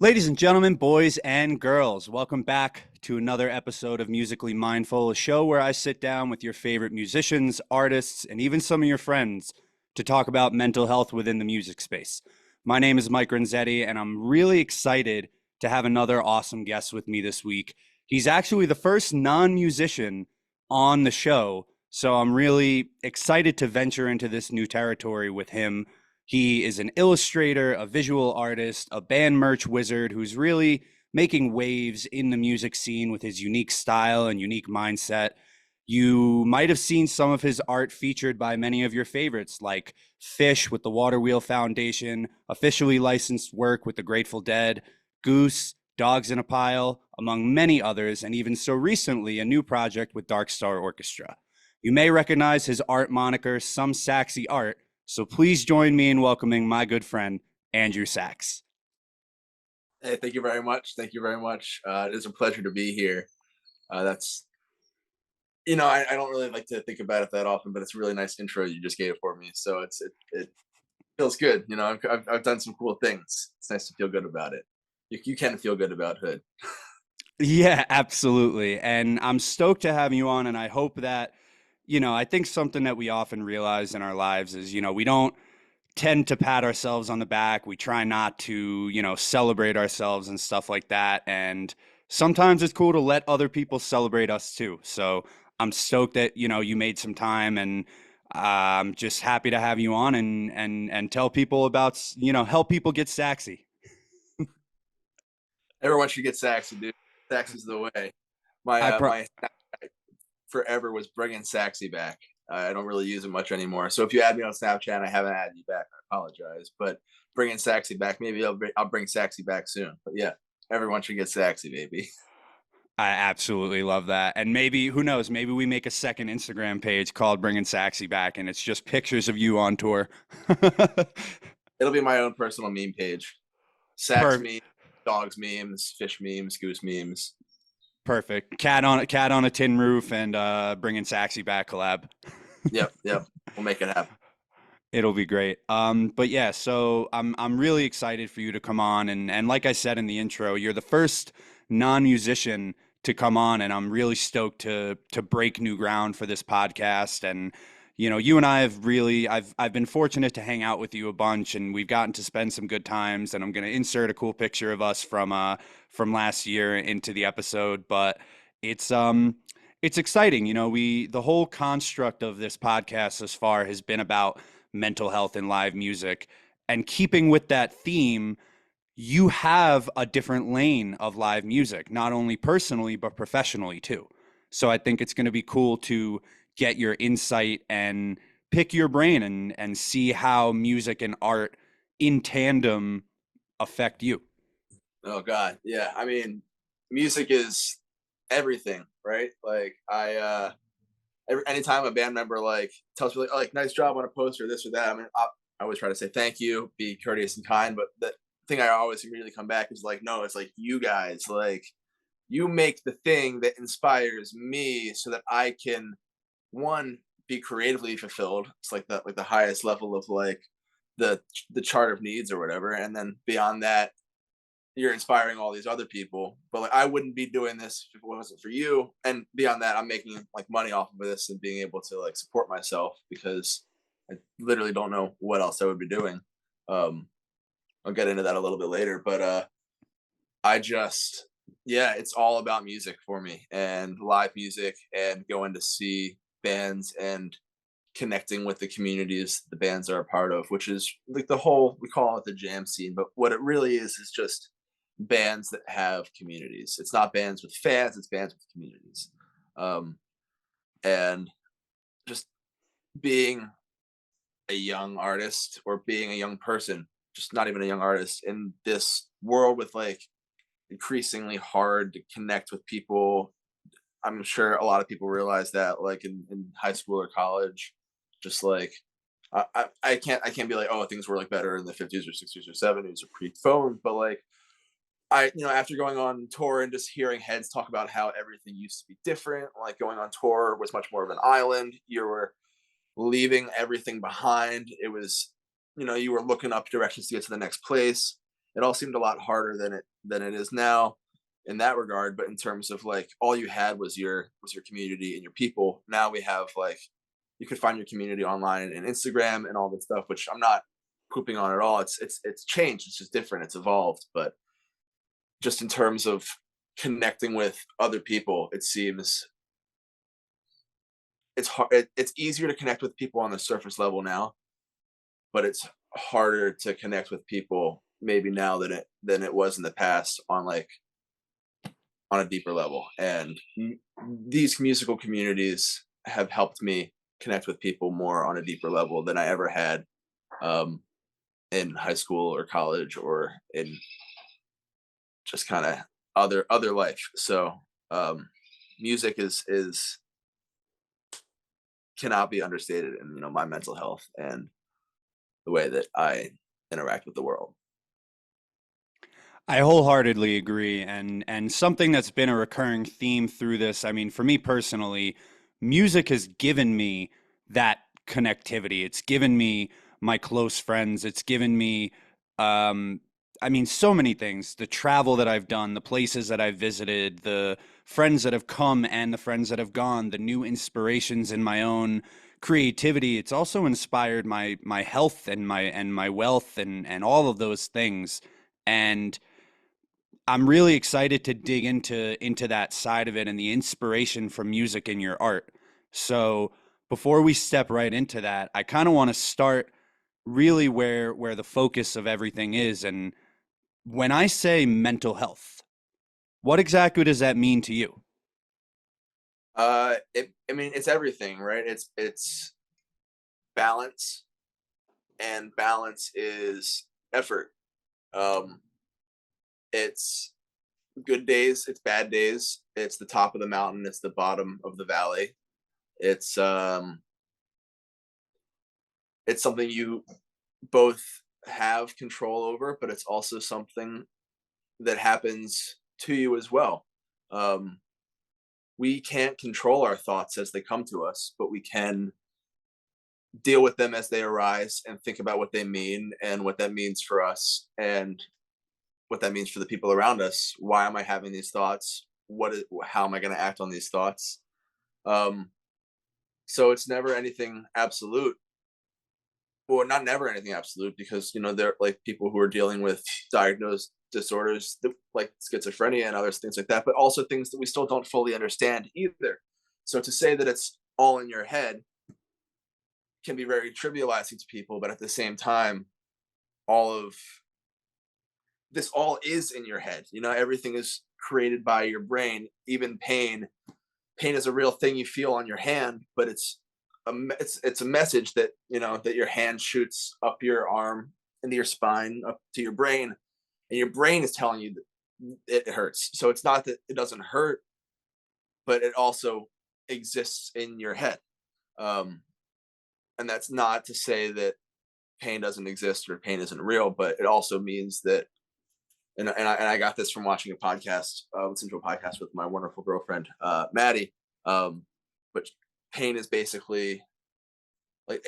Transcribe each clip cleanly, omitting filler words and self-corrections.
Ladies and gentlemen, boys and girls, welcome back to another episode of Musically Mindful, a show where I sit down with your favorite musicians, artists, and even some of your friends to talk about mental health within the music space. My name is Mike Renzetti, and I'm really excited to have another awesome guest with me this week. He's actually the first non-musician on the show, so I'm really excited to venture into this new territory with him. He is an illustrator, a visual artist, a band merch wizard who's really making waves in the music scene with his unique style and unique mindset. You might have seen some of his art featured by many of your favorites, like Fish with the Waterwheel Foundation, officially licensed work with the Grateful Dead, Goose, Dogs in a Pile, among many others, and even so recently, a new project with Dark Star Orchestra. You may recognize his art monicker, somesaxyart, so please join me in welcoming my good friend, Andrew Sachs. Hey, thank you very much. Thank you very much. It is a pleasure to be here. That's I don't really like to think about it that often, but it's a really nice intro you just gave for me. So it feels good. I've done some cool things. It's nice to feel good about it. You can feel good about Hood. Yeah, absolutely. And I'm stoked to have you on. And I hope that, I think something that we often realize in our lives is, we don't tend to pat ourselves on the back. We try not to, celebrate ourselves and stuff like that. And sometimes it's cool to let other people celebrate us too. So I'm stoked that, you made some time, and I'm just happy to have you on and tell people about, help people get saxy. Everyone should get Saxy, dude. Saxy's the way. My I pro my forever was bringing Saxy back. I don't really use it much anymore. So if you add me on Snapchat, I haven't added you back. I apologize, but bringing Saxy back. Maybe I'll bring Saxy back soon. But yeah, everyone should get Saxy, baby. I absolutely love that. And maybe, who knows, maybe we make a second Instagram page called Bringing Saxy Back, and it's just pictures of you on tour. It'll be my own personal meme page. Sax Per memes, dogs memes, fish memes, goose memes. Perfect. Cat on a tin roof and Bringing Saxy Back collab. Yep, yep. We'll make it happen. It'll be great. But yeah, so I'm really excited for you to come on, and like I said in the intro, you're the first non-musician to come on, and I'm really stoked to break new ground for this podcast. And you and I have really I've been fortunate to hang out with you a bunch, and we've gotten to spend some good times. And I'm gonna insert a cool picture of us from last year into the episode, but it's it's exciting. The whole construct of this podcast thus far has been about mental health and live music. And keeping with that theme, you have a different lane of live music, not only personally, but professionally too. So I think it's going to be cool to get your insight and pick your brain and see how music and art in tandem affect you. Oh God, yeah. I mean, music is everything, right? Like anytime a band member like tells me like nice job on a poster, this or that. I mean, I always try to say thank you, be courteous and kind, but the thing I always immediately come back is like, no, it's like you guys, like you make the thing that inspires me so that I can one be creatively fulfilled. It's like the highest level of like the chart of needs or whatever, and then beyond that you're inspiring all these other people. But like I wouldn't be doing this if it wasn't for you. And beyond that, I'm making like money off of this and being able to like support myself because I literally don't know what else I would be doing. Um, I'll get into that a little bit later, but I just yeah, it's all about music for me and live music and going to see bands and connecting with the communities the bands are a part of, which is like the whole we call it the jam scene, but what it really is just bands that have communities. It's not bands with fans, it's bands with communities. Um, and just being a young artist or being a young person, just not even a young artist in this world with like increasingly hard to connect with people. I'm sure a lot of people realize that like in high school or college, just like I can't be like, oh, things were like better in the 50s or 60s or 70s or pre-phone, but like after going on tour and just hearing heads talk about how everything used to be different, like going on tour was much more of an island. You were leaving everything behind. It was, you were looking up directions to get to the next place. it all seemed a lot harder than it is now in that regard. But in terms of like all you had was your community and your people. Now we have like you can find your community online and Instagram and all that stuff, which I'm not pooping on at all. It's changed. It's just different. It's evolved. But just in terms of connecting with other people, it seems it's hard. It's easier to connect with people on the surface level now, but it's harder to connect with people maybe now than it was in the past on like on a deeper level. And these musical communities have helped me connect with people more on a deeper level than I ever had um, in high school or college or in just kind of other life. So music is cannot be understated in my mental health and the way that I interact with the world. I wholeheartedly agree, and something that's been a recurring theme through this. I mean, for me personally, music has given me that connectivity. It's given me my close friends. It's given me, um, I mean, so many things. The travel that I've done, the places that I've visited, the friends that have come and the friends that have gone, the new inspirations in my own creativity. It's also inspired my health and my wealth and all of those things. And I'm really excited to dig into that side of it and the inspiration from music in your art. So before we step right into that, I kind of want to start really where the focus of everything is. And when I say mental health, what exactly does that mean to you? I mean, it's everything, right? It's balance, and balance is effort. Um, it's good days, it's bad days, it's the top of the mountain, it's the bottom of the valley. It's it's something you both have control over, but it's also something that happens to you as well. Um, we can't control our thoughts as they come to us, but we can deal with them as they arise and think about what they mean and what that means for us and what that means for the people around us. Why am I having these thoughts? How am I going to act on these thoughts? Um, so it's never anything absolute, or not never anything absolute, because there are like people who are dealing with diagnosed disorders like schizophrenia and other things like that, but also things that we still don't fully understand either. So to say that it's all in your head can be very trivializing to people, but at the same time, all of this all is in your head. Everything is created by your brain. Even pain is a real thing you feel on your hand, but it's a message that that your hand shoots up your arm into your spine up to your brain, and your brain is telling you that it hurts. So it's not that it doesn't hurt, but it also exists in your head. um and that's not to say that pain doesn't exist or pain isn't real, but it also means that, and I got this from watching a podcast, listening to a podcast with my wonderful girlfriend, Maddie. But pain is basically like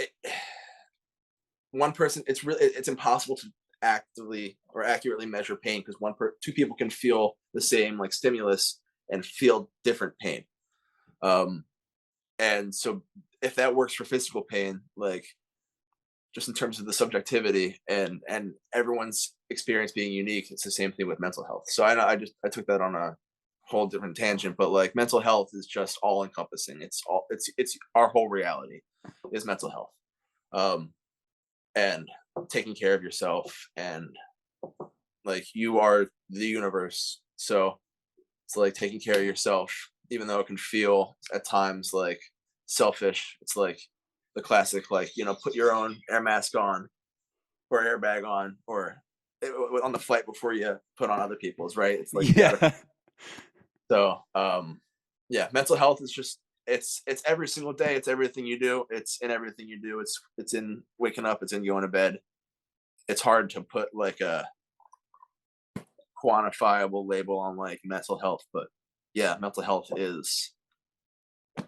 one person. It's impossible to actively or accurately measure pain, because two people can feel the same like stimulus and feel different pain. Um, and so if that works for physical pain, like just in terms of the subjectivity and everyone's experience being unique, it's the same thing with mental health. So I know I took that on a whole different tangent, but like mental health is just all encompassing. It's our whole reality is mental health. And taking care of yourself, and like you are the universe. So it's like taking care of yourself, even though it can feel at times like selfish. It's like the classic, like, put your own air mask on or airbag on, or on the flight before you put on other people's, right? It's like you gotta. Yeah. So yeah, mental health is just it's every single day. It's everything you do. It's in everything you do. It's in waking up. It's in going to bed. It's hard to put like a quantifiable label on like mental health, but yeah, mental health is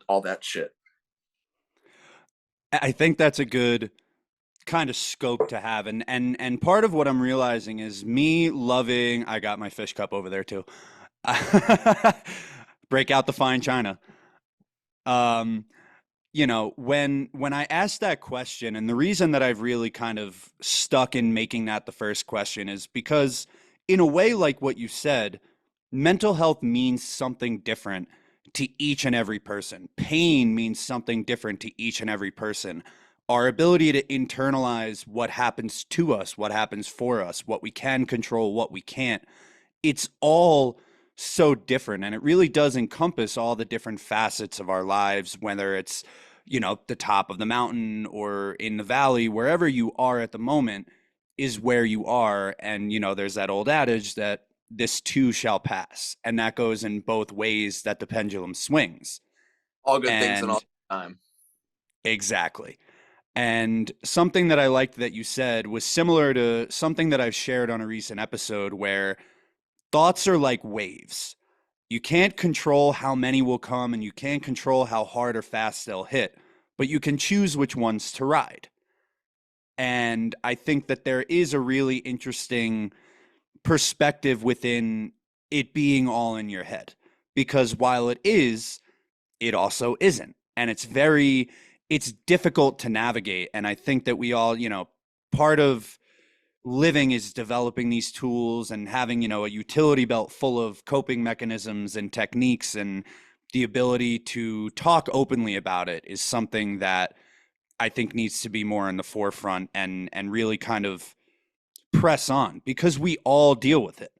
all that shit. I think that's a good kind of scope to have. And part of what I'm realizing is me loving, I got my fish cup over there too. Break out the fine china. Um, when I asked that question, and the reason that I've really kind of stuck in making that the first question is because, in a way, like what you said, mental health means something different to each and every person. Pain means something different to each and every person. Our ability to internalize what happens to us, what happens for us, what we can control, what we can't, it's all so different, and it really does encompass all the different facets of our lives, whether it's the top of the mountain or in the valley. Wherever you are at the moment is where you are. And there's that old adage that this too shall pass, and that goes in both ways that the pendulum swings. All good things and all And the time. exactly. And something that I liked that you said was similar to something that I've shared on a recent episode, where thoughts are like waves. You can't control how many will come, and you can't control how hard or fast they'll hit, but you can choose which ones to ride. And I think that there is a really interesting perspective within it being all in your head. Because while it is, it also isn't. And it's difficult to navigate. And I think that we all, part of living is developing these tools and having a utility belt full of coping mechanisms and techniques, and the ability to talk openly about it is something that I think needs to be more in the forefront, and really kind of press on, because we all deal with it,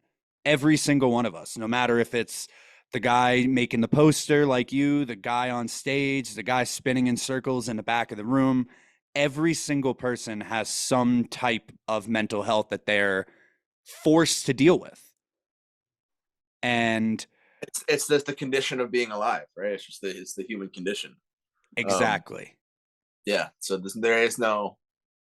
every single one of us, no matter if it's the guy making the poster like you, the guy on stage, the guy spinning in circles in the back of the room. Every single person has some type of mental health that they're forced to deal with. And It's just the condition of being alive, right? It's the human condition. Um, exactly, yeah. So there is no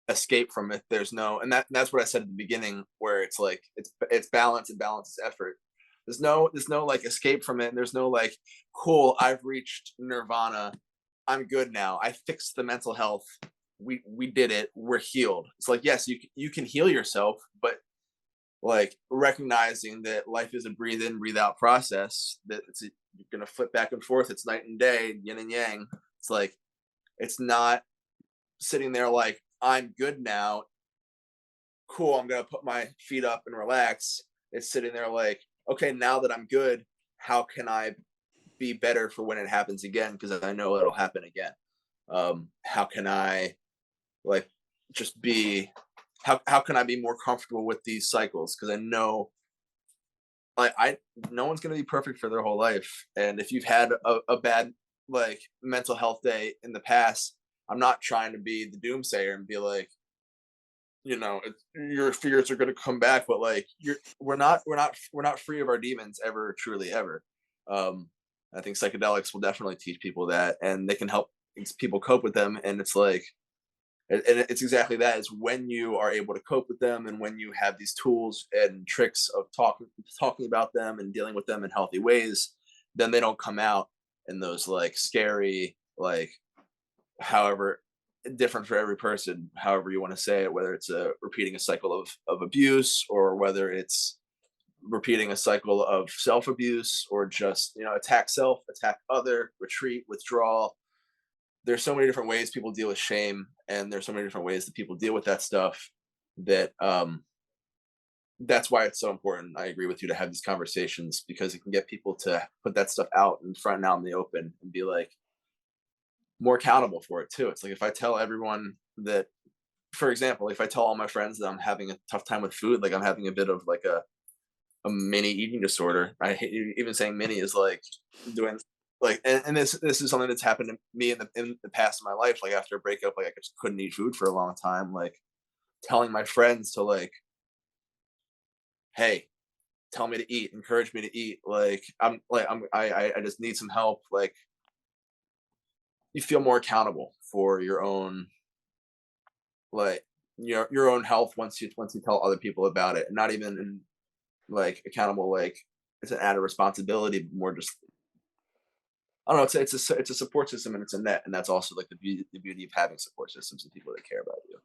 escape from it. There's no, and that's what I said at the beginning, where it's like it's balance, and balance is effort. There's no like escape from it. And there's no like, cool, I've reached nirvana, I'm good now, I fixed the mental health, we did it, we're healed. It's like, yes, you can heal yourself, but like recognizing that life is a breathe in, breathe out process, that you're gonna flip back and forth, it's night and day, yin and yang. It's like, it's not sitting there like, I'm good now, cool, I'm gonna put my feet up and relax. It's sitting there like, okay, now that I'm good, how can I be better for when it happens again? Because I know it'll happen again. How can I like just be, how can I be more comfortable with these cycles? Because I know like no one's gonna be perfect for their whole life. And if you've had a bad like mental health day in the past, I'm not trying to be the doomsayer and be like, your fears are going to come back, but like we're not free of our demons ever, truly ever. um I think psychedelics will definitely teach people that, and they can help people cope with them. And it's like, and it's exactly that, is when you are able to cope with them, and when you have these tools and tricks of talking about them and dealing with them in healthy ways, then they don't come out in those like scary, like, however different for every person, however you want to say it, whether it's repeating a cycle of abuse, or whether it's repeating a cycle of self-abuse, or just attack self, attack other, retreat, withdrawal. There's so many different ways people deal with shame, and there's so many different ways that people deal with that stuff, that that's why it's so important, I agree with you, to have these conversations, because it can get people to put that stuff out in front, and out in the open, and be like more accountable for it too. It's like, if I tell everyone that, for example, if I tell all my friends that I'm having a tough time with food, like I'm having a bit of like a mini eating disorder. I hate even saying mini, is like doing like, and this is something that's happened to me in the past of my life. Like after a breakup, like I just couldn't eat food for a long time. Like telling my friends to like, hey, tell me to eat, encourage me to eat. Like I just need some help. Like you feel more accountable for your own, like your own health, once you tell other people about it, and not even in like accountable, like it's an added responsibility, but more just, I don't know, it's a support system, and it's a net, and that's also like the beauty of having support systems and people that care about you.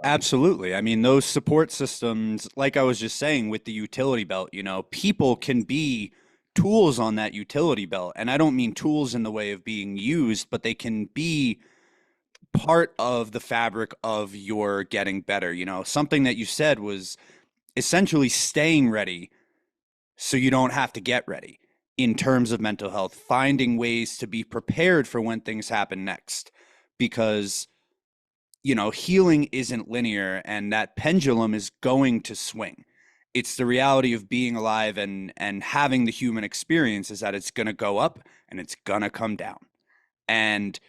Absolutely. I mean, those support systems, like I was just saying with the utility belt, people can be tools on that utility belt. And I don't mean tools in the way of being used, but they can be part of the fabric of your getting better. Something that you said was essentially staying ready so you don't have to get ready in terms of mental health, finding ways to be prepared for when things happen next. Because healing isn't linear and that pendulum is going to swing. It's the reality of being alive and having the human experience is that it's going to go up and it's going to come down. And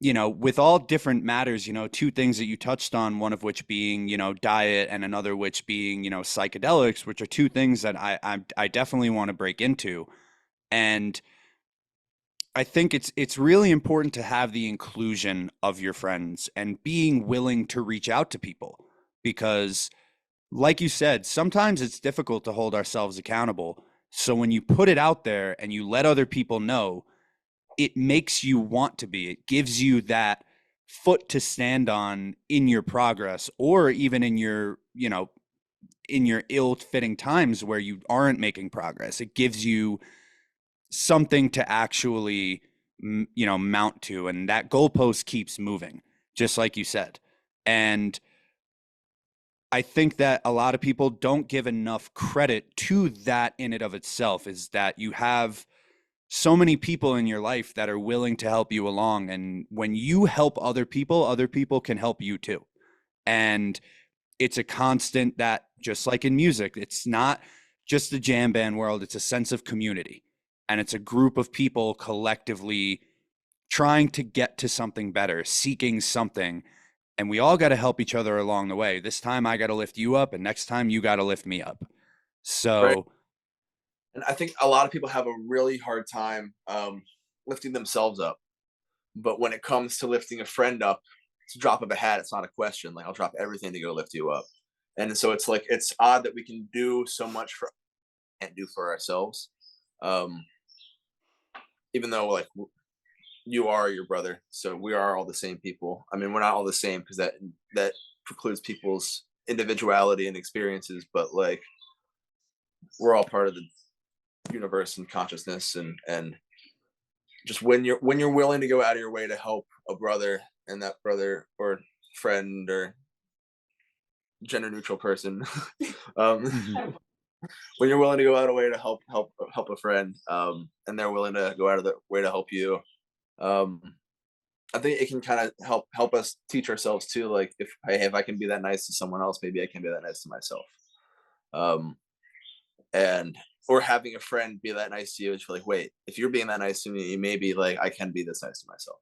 with all different matters, two things that you touched on, one of which being, diet and another which being, psychedelics, which are two things that I definitely want to break into. And I think it's really important to have the inclusion of your friends and being willing to reach out to people because like you said, sometimes it's difficult to hold ourselves accountable. So when you put it out there and you let other people know, it makes you want to be. It gives you that foot to stand on in your progress or even in your ill-fitting times where you aren't making progress. It gives you something to actually mount to, and that goalpost keeps moving just like you said. And I think that a lot of people don't give enough credit to that in and of itself, is that you have so many people in your life that are willing to help you along, and when you help other people can help you too. And it's a constant that, just like in music, it's not just the jam band world, it's a sense of community. And it's a group of people collectively trying to get to something better, seeking something. And we all got to help each other along the way. This time I got to lift you up, and next time you got to lift me up. Right. So, And I think a lot of people have a really hard time lifting themselves up. But when it comes to lifting a friend up, it's a drop of a hat. It's not a question. Like I'll drop everything to go lift you up. And so it's like it's odd that we can do so much for can't do for ourselves. Um, even though like you are your brother, so we are all the same people. I mean, we're not all the same because that precludes people's individuality and experiences. But like we're all part of the universe and consciousness, and just when you're willing to go out of your way to help a brother, and that brother or friend or gender neutral person, um, mhm. when you're willing to go out of the way to help a friend, and they're willing to go out of the way to help you, um, I think it can kind of help us teach ourselves too. Like if I can be that nice to someone else, maybe I can be that nice to myself. Um, and or having a friend be that nice to you, it's like, wait, if you're being that nice to me, maybe like I can be this nice to myself.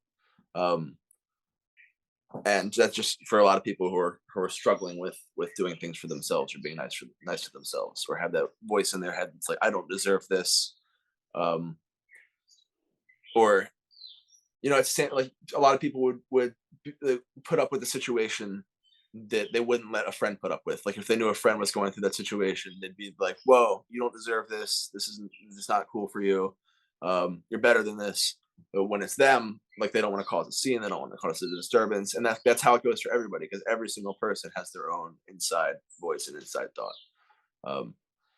Um, and that's just for a lot of people who are struggling with doing things for themselves or being nice to themselves, or have that voice in their head that's like, I don't deserve this. um or it's like a lot of people would put up with the situation that they wouldn't let a friend put up with. Like if they knew a friend was going through that situation, they'd be like, whoa, you don't deserve this, this is not cool for you, you're better than this. But when it's them, like they don't want to cause a scene, they don't want to cause a disturbance, and that's how it goes for everybody, because every single person has their own inside voice and inside thought.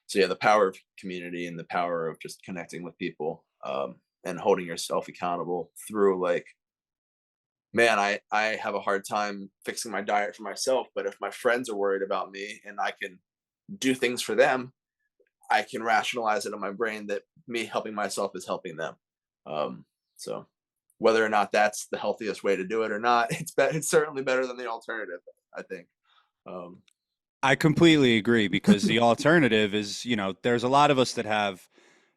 So yeah, the power of community and the power of just connecting with people, and holding yourself accountable through like, man, I have a hard time fixing my diet for myself, but if my friends are worried about me and I can do things for them, I can rationalize it in my brain that me helping myself is helping them. So whether or not that's the healthiest way to do it or not, it's certainly better than the alternative, I think. Um, I completely agree because the alternative is, there's a lot of us that have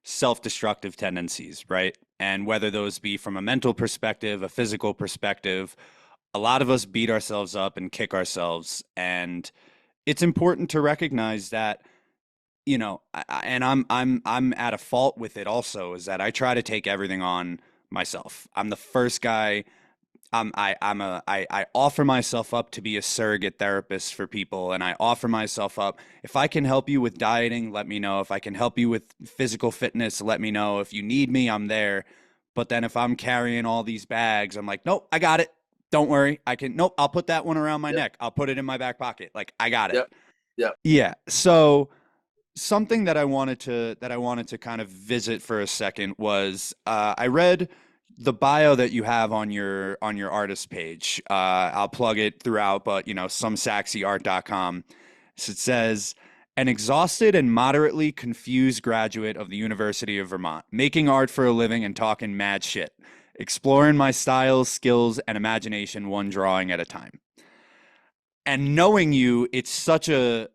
self-destructive tendencies, right? And whether those be from a mental perspective, a physical perspective, a lot of us beat ourselves up and kick ourselves. And it's important to recognize that, and I'm at a fault with it also, is that I try to take everything on myself. I'm the first guy. I offer myself up to be a surrogate therapist for people, and I offer myself up. If I can help you with dieting, let me know. If I can help you with physical fitness, let me know. If you need me, I'm there. But then if I'm carrying all these bags, I'm like, nope, I got it. Don't worry. I can, nope, I'll put that one around my Yep. neck. I'll put it in my back pocket. Like, I got it. Yep. Yep. Yeah. So something that I wanted to kind of visit for a second was I read the bio that you have on your artist page. I'll plug it throughout, but somesaxyart.com. So it says an exhausted and moderately confused graduate of the University of Vermont, making art for a living and talking mad shit, exploring my styles, skills, and imagination one drawing at a time. And knowing you, it's such a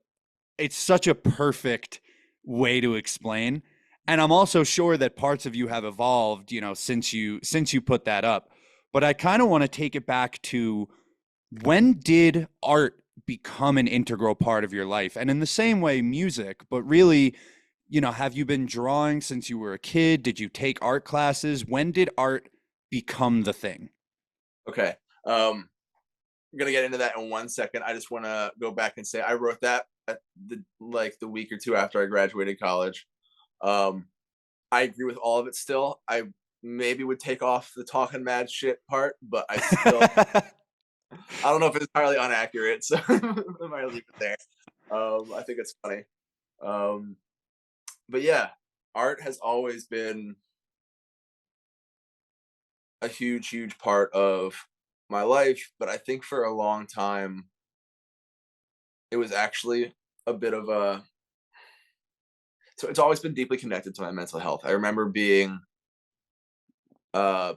perfect way to explain. And I'm also sure that parts of you have evolved, since you put that up. But I kind of want to take it back to, when did art become an integral part of your life? And in the same way, music, but really, have you been drawing since you were a kid? Did you take art classes? When did art become the thing? Okay. I'm gonna get into that in 1 second. I just want to go back and say I wrote that at the week or two after I graduated college. Um, I agree with all of it still. I maybe would take off the talking mad shit part, but I don't know if it's entirely inaccurate, so I might leave it there. I think it's funny. Um, but yeah, art has always been a huge, huge part of my life. But I think for a long time, it was actually a bit of a so it's always been deeply connected to my mental health. I remember being a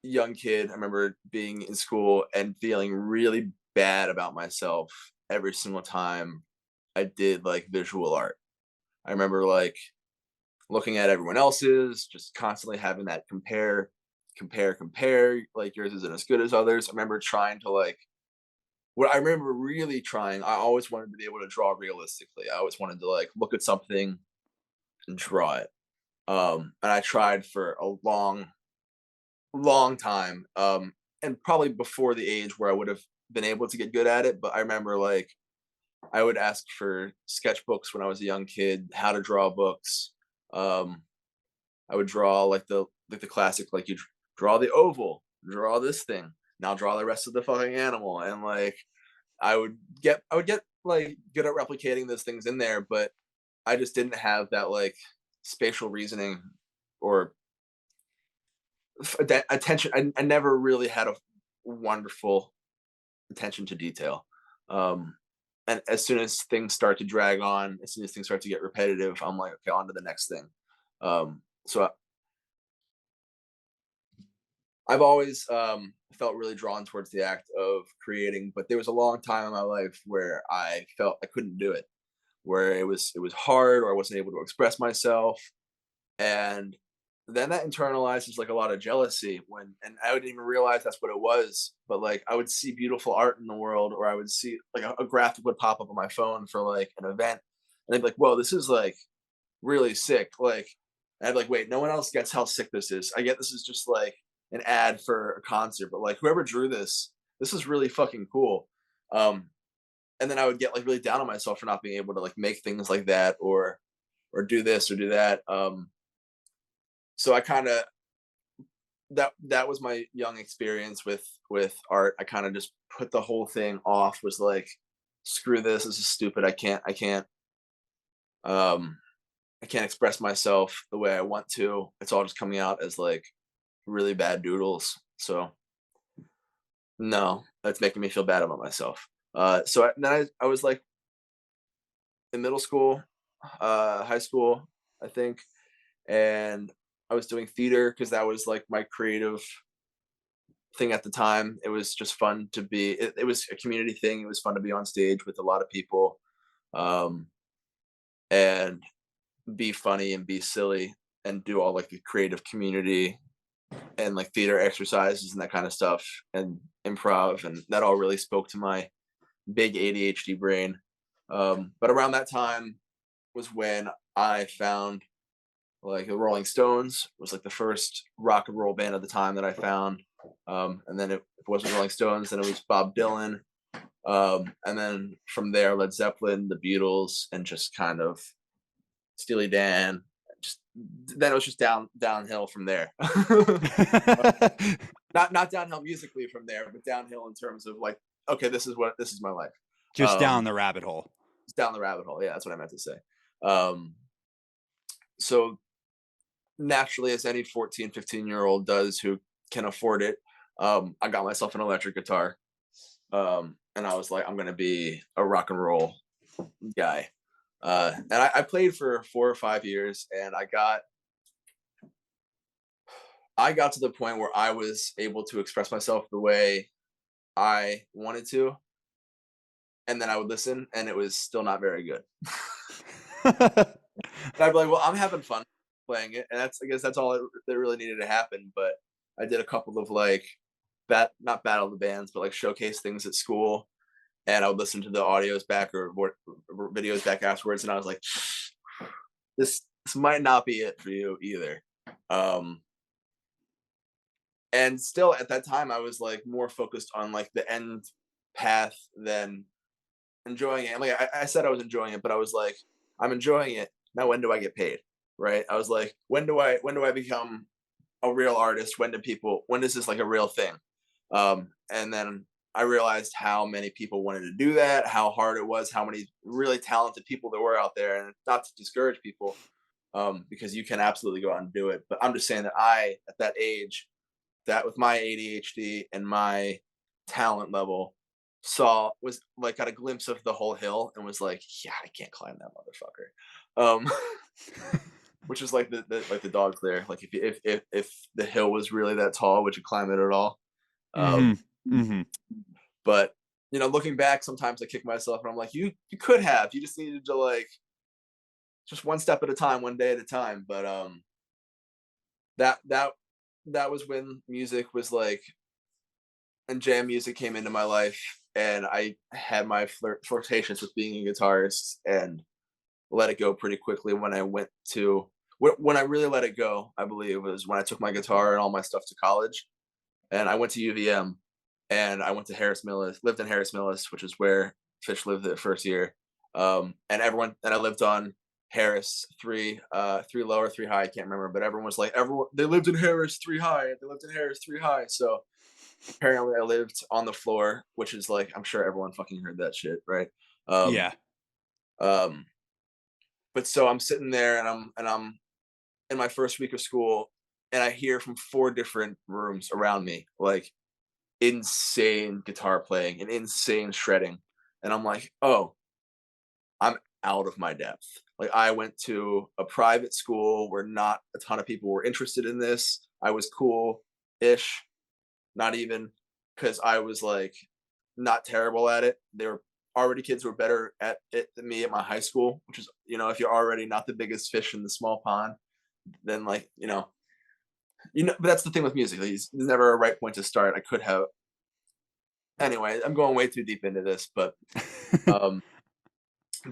young kid. I remember being in school and feeling really bad about myself every single time I did like visual art. I remember like looking at everyone else's, just constantly having that compare, like yours isn't as good as others. I remember trying to like what I remember really trying, I always wanted to be able to draw realistically. I always wanted to like look at something and draw it. And I tried for a long, long time. And probably before the age where I would have been able to get good at it. But I remember like I would ask for sketchbooks when I was a young kid, how to draw books. Um, I would draw like the classic, like draw the oval, draw this thing, now draw the rest of the fucking animal, and like I would get like good at replicating those things in there, but I just didn't have that like spatial reasoning or that attention. I never really had a wonderful attention to detail. Um, and as soon as things start to drag on, as soon as things start to get repetitive, I'm like, okay, on to the next thing. So I've always felt really drawn towards the act of creating, but there was a long time in my life where I felt I couldn't do it, where it was hard, or I wasn't able to express myself, and then that internalizes like a lot of jealousy and I wouldn't even realize that's what it was. But like I would see beautiful art in the world, or I would see like a graphic would pop up on my phone for like an event, and I'd be like, "Whoa, this is like really sick!" Like I'd be like, "Wait, no one else gets how sick this is. I get this is just like an ad for a concert, but like whoever drew this is really fucking cool." Um, and then I would get like really down on myself for not being able to like make things like that or do this or do that. So I kind of that was my young experience with art. I kind of just put the whole thing off. Was like, screw this is stupid. Um I can't express myself the way I want to. It's all just coming out as like really bad doodles. So no, that's making me feel bad about myself. Then I was like in middle school, high school, I think, and I was doing theater because that was like my creative thing at the time. It was just fun to be. It was a community thing. It was fun to be on stage with a lot of people, um, and be funny and be silly and do all like the creative community and like theater exercises and that kind of stuff and improv, and that all really spoke to my big ADHD brain. But around that time was when I found like the Rolling Stones was like the first rock and roll band at the time that I found. And then if it wasn't Rolling Stones, then it was Bob Dylan. And then from there, Led Zeppelin, the Beatles, and just kind of Steely Dan. Just then it was just downhill from there. not downhill musically from there, but downhill in terms of like, okay, this is my life. Just down the rabbit hole. It's down the rabbit hole. Yeah, that's what I meant to say. Um, so naturally, as any 14, 15-year-old does who can afford it, I got myself an electric guitar. And I was like, I'm gonna be a rock and roll guy. And I played for 4 or 5 years, and I got to the point where I was able to express myself the way I wanted to, and then I would listen, and it was still not very good. And I'd be like, well, I'm having fun playing it, and I guess that's all that really needed to happen. But I did a couple of like not battle of the bands, but like showcase things at school, and I would listen to the audios back or videos back afterwards, and I was like, this might not be it for you either. Um, and still at that time, I was like more focused on like the end path than enjoying it. Like I said, I was enjoying it, but I was like, I'm enjoying it now. When do I get paid? Right? I was like, when do I become a real artist? When is this like a real thing? And then I realized how many people wanted to do that, how hard it was, how many really talented people there were out there, and not to discourage people, because you can absolutely go out and do it. But I'm just saying that at that age, that with my ADHD and my talent level, was like got a glimpse of the whole hill and was like, yeah, I can't climb that motherfucker. Which is like the dogs there. Like if the hill was really that tall, would you climb it at all? Hmm. Um, Hmm. but looking back, sometimes I kick myself and I'm like, you could have. You just needed to like just one step at a time, one day at a time. But that that that was when music was like, and jam music came into my life, and I had my flirtations with being a guitarist, and let it go pretty quickly when I went to when I really let it go, I believe, was when I took my guitar and all my stuff to college, and I went to UVM, and I went to Harris Millis, lived in Harris Millis, which is where Fish lived the first year, and I lived on Harris three low or three high, I can't remember, but everyone was like, everyone they lived in Harris three high, they lived in Harris three high, so apparently I lived on the floor, which is like, I'm sure everyone fucking heard that shit, right? Um, Yeah. um, but so I'm sitting there and I'm in my first week of school, and I hear from four different rooms around me like insane guitar playing and insane shredding, and I'm like, oh, I'm out of my depth. Like I went to a private school where not a ton of people were interested in this. I was cool ish, not even, because I was like not terrible at it. There were already kids who were better at it than me at my high school, which is, if you're already not the biggest fish in the small pond, then like, but that's the thing with music. Like, there's never a right point to start. I could have, anyway, I'm going way too deep into this, but um,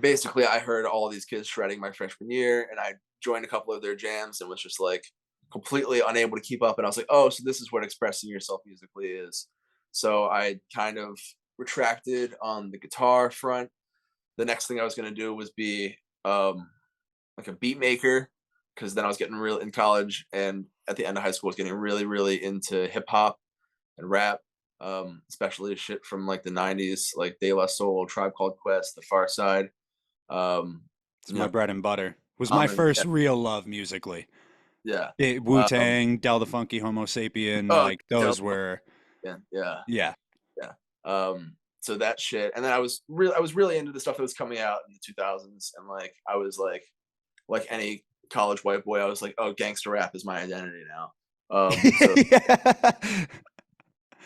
basically I heard all these kids shredding my freshman year, and I joined a couple of their jams and was just like completely unable to keep up. And I was like, oh, so this is what expressing yourself musically is. So I kind of retracted on the guitar front. The next thing I was going to do was be like a beat maker, because then I was getting real in college, and at the end of high school I was getting really, really into hip hop and rap, especially shit from like the 90s, like De La Soul, Tribe Called Quest, The Far Side. Um, It's you my know, bread and butter. Was my Common, first real love musically. yeah. Wu Um, Tang, Del the Funky Homo Sapien, oh, like those were, yeah, yeah, yeah. yeah. So that shit, and then I was really into the stuff that was coming out in the 2000s, and like I was like any college white boy, I was like, oh, gangster rap is my identity now. So Yeah.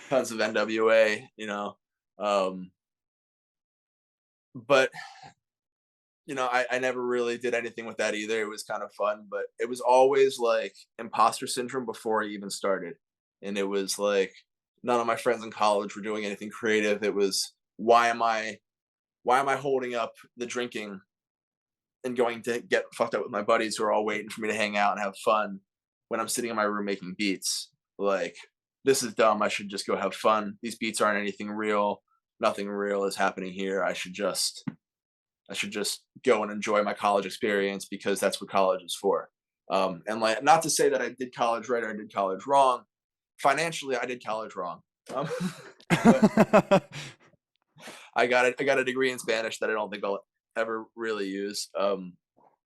tons of NWA, um, but I never really did anything with that either. It was kind of fun, but it was always like imposter syndrome before I even started. And it was like none of my friends in college were doing anything creative. It was, why am I holding up the drinking and going to get fucked up with my buddies who are all waiting for me to hang out and have fun when I'm sitting in my room making beats? Like, this is dumb. I should just go have fun. These beats aren't anything real. Nothing real is happening here. I should just go and enjoy my college experience, because that's what college is for. And like, not to say that I did college right or I did college wrong. financially, I did college wrong. Um, but I got a degree in Spanish that I don't think I'll ever really use.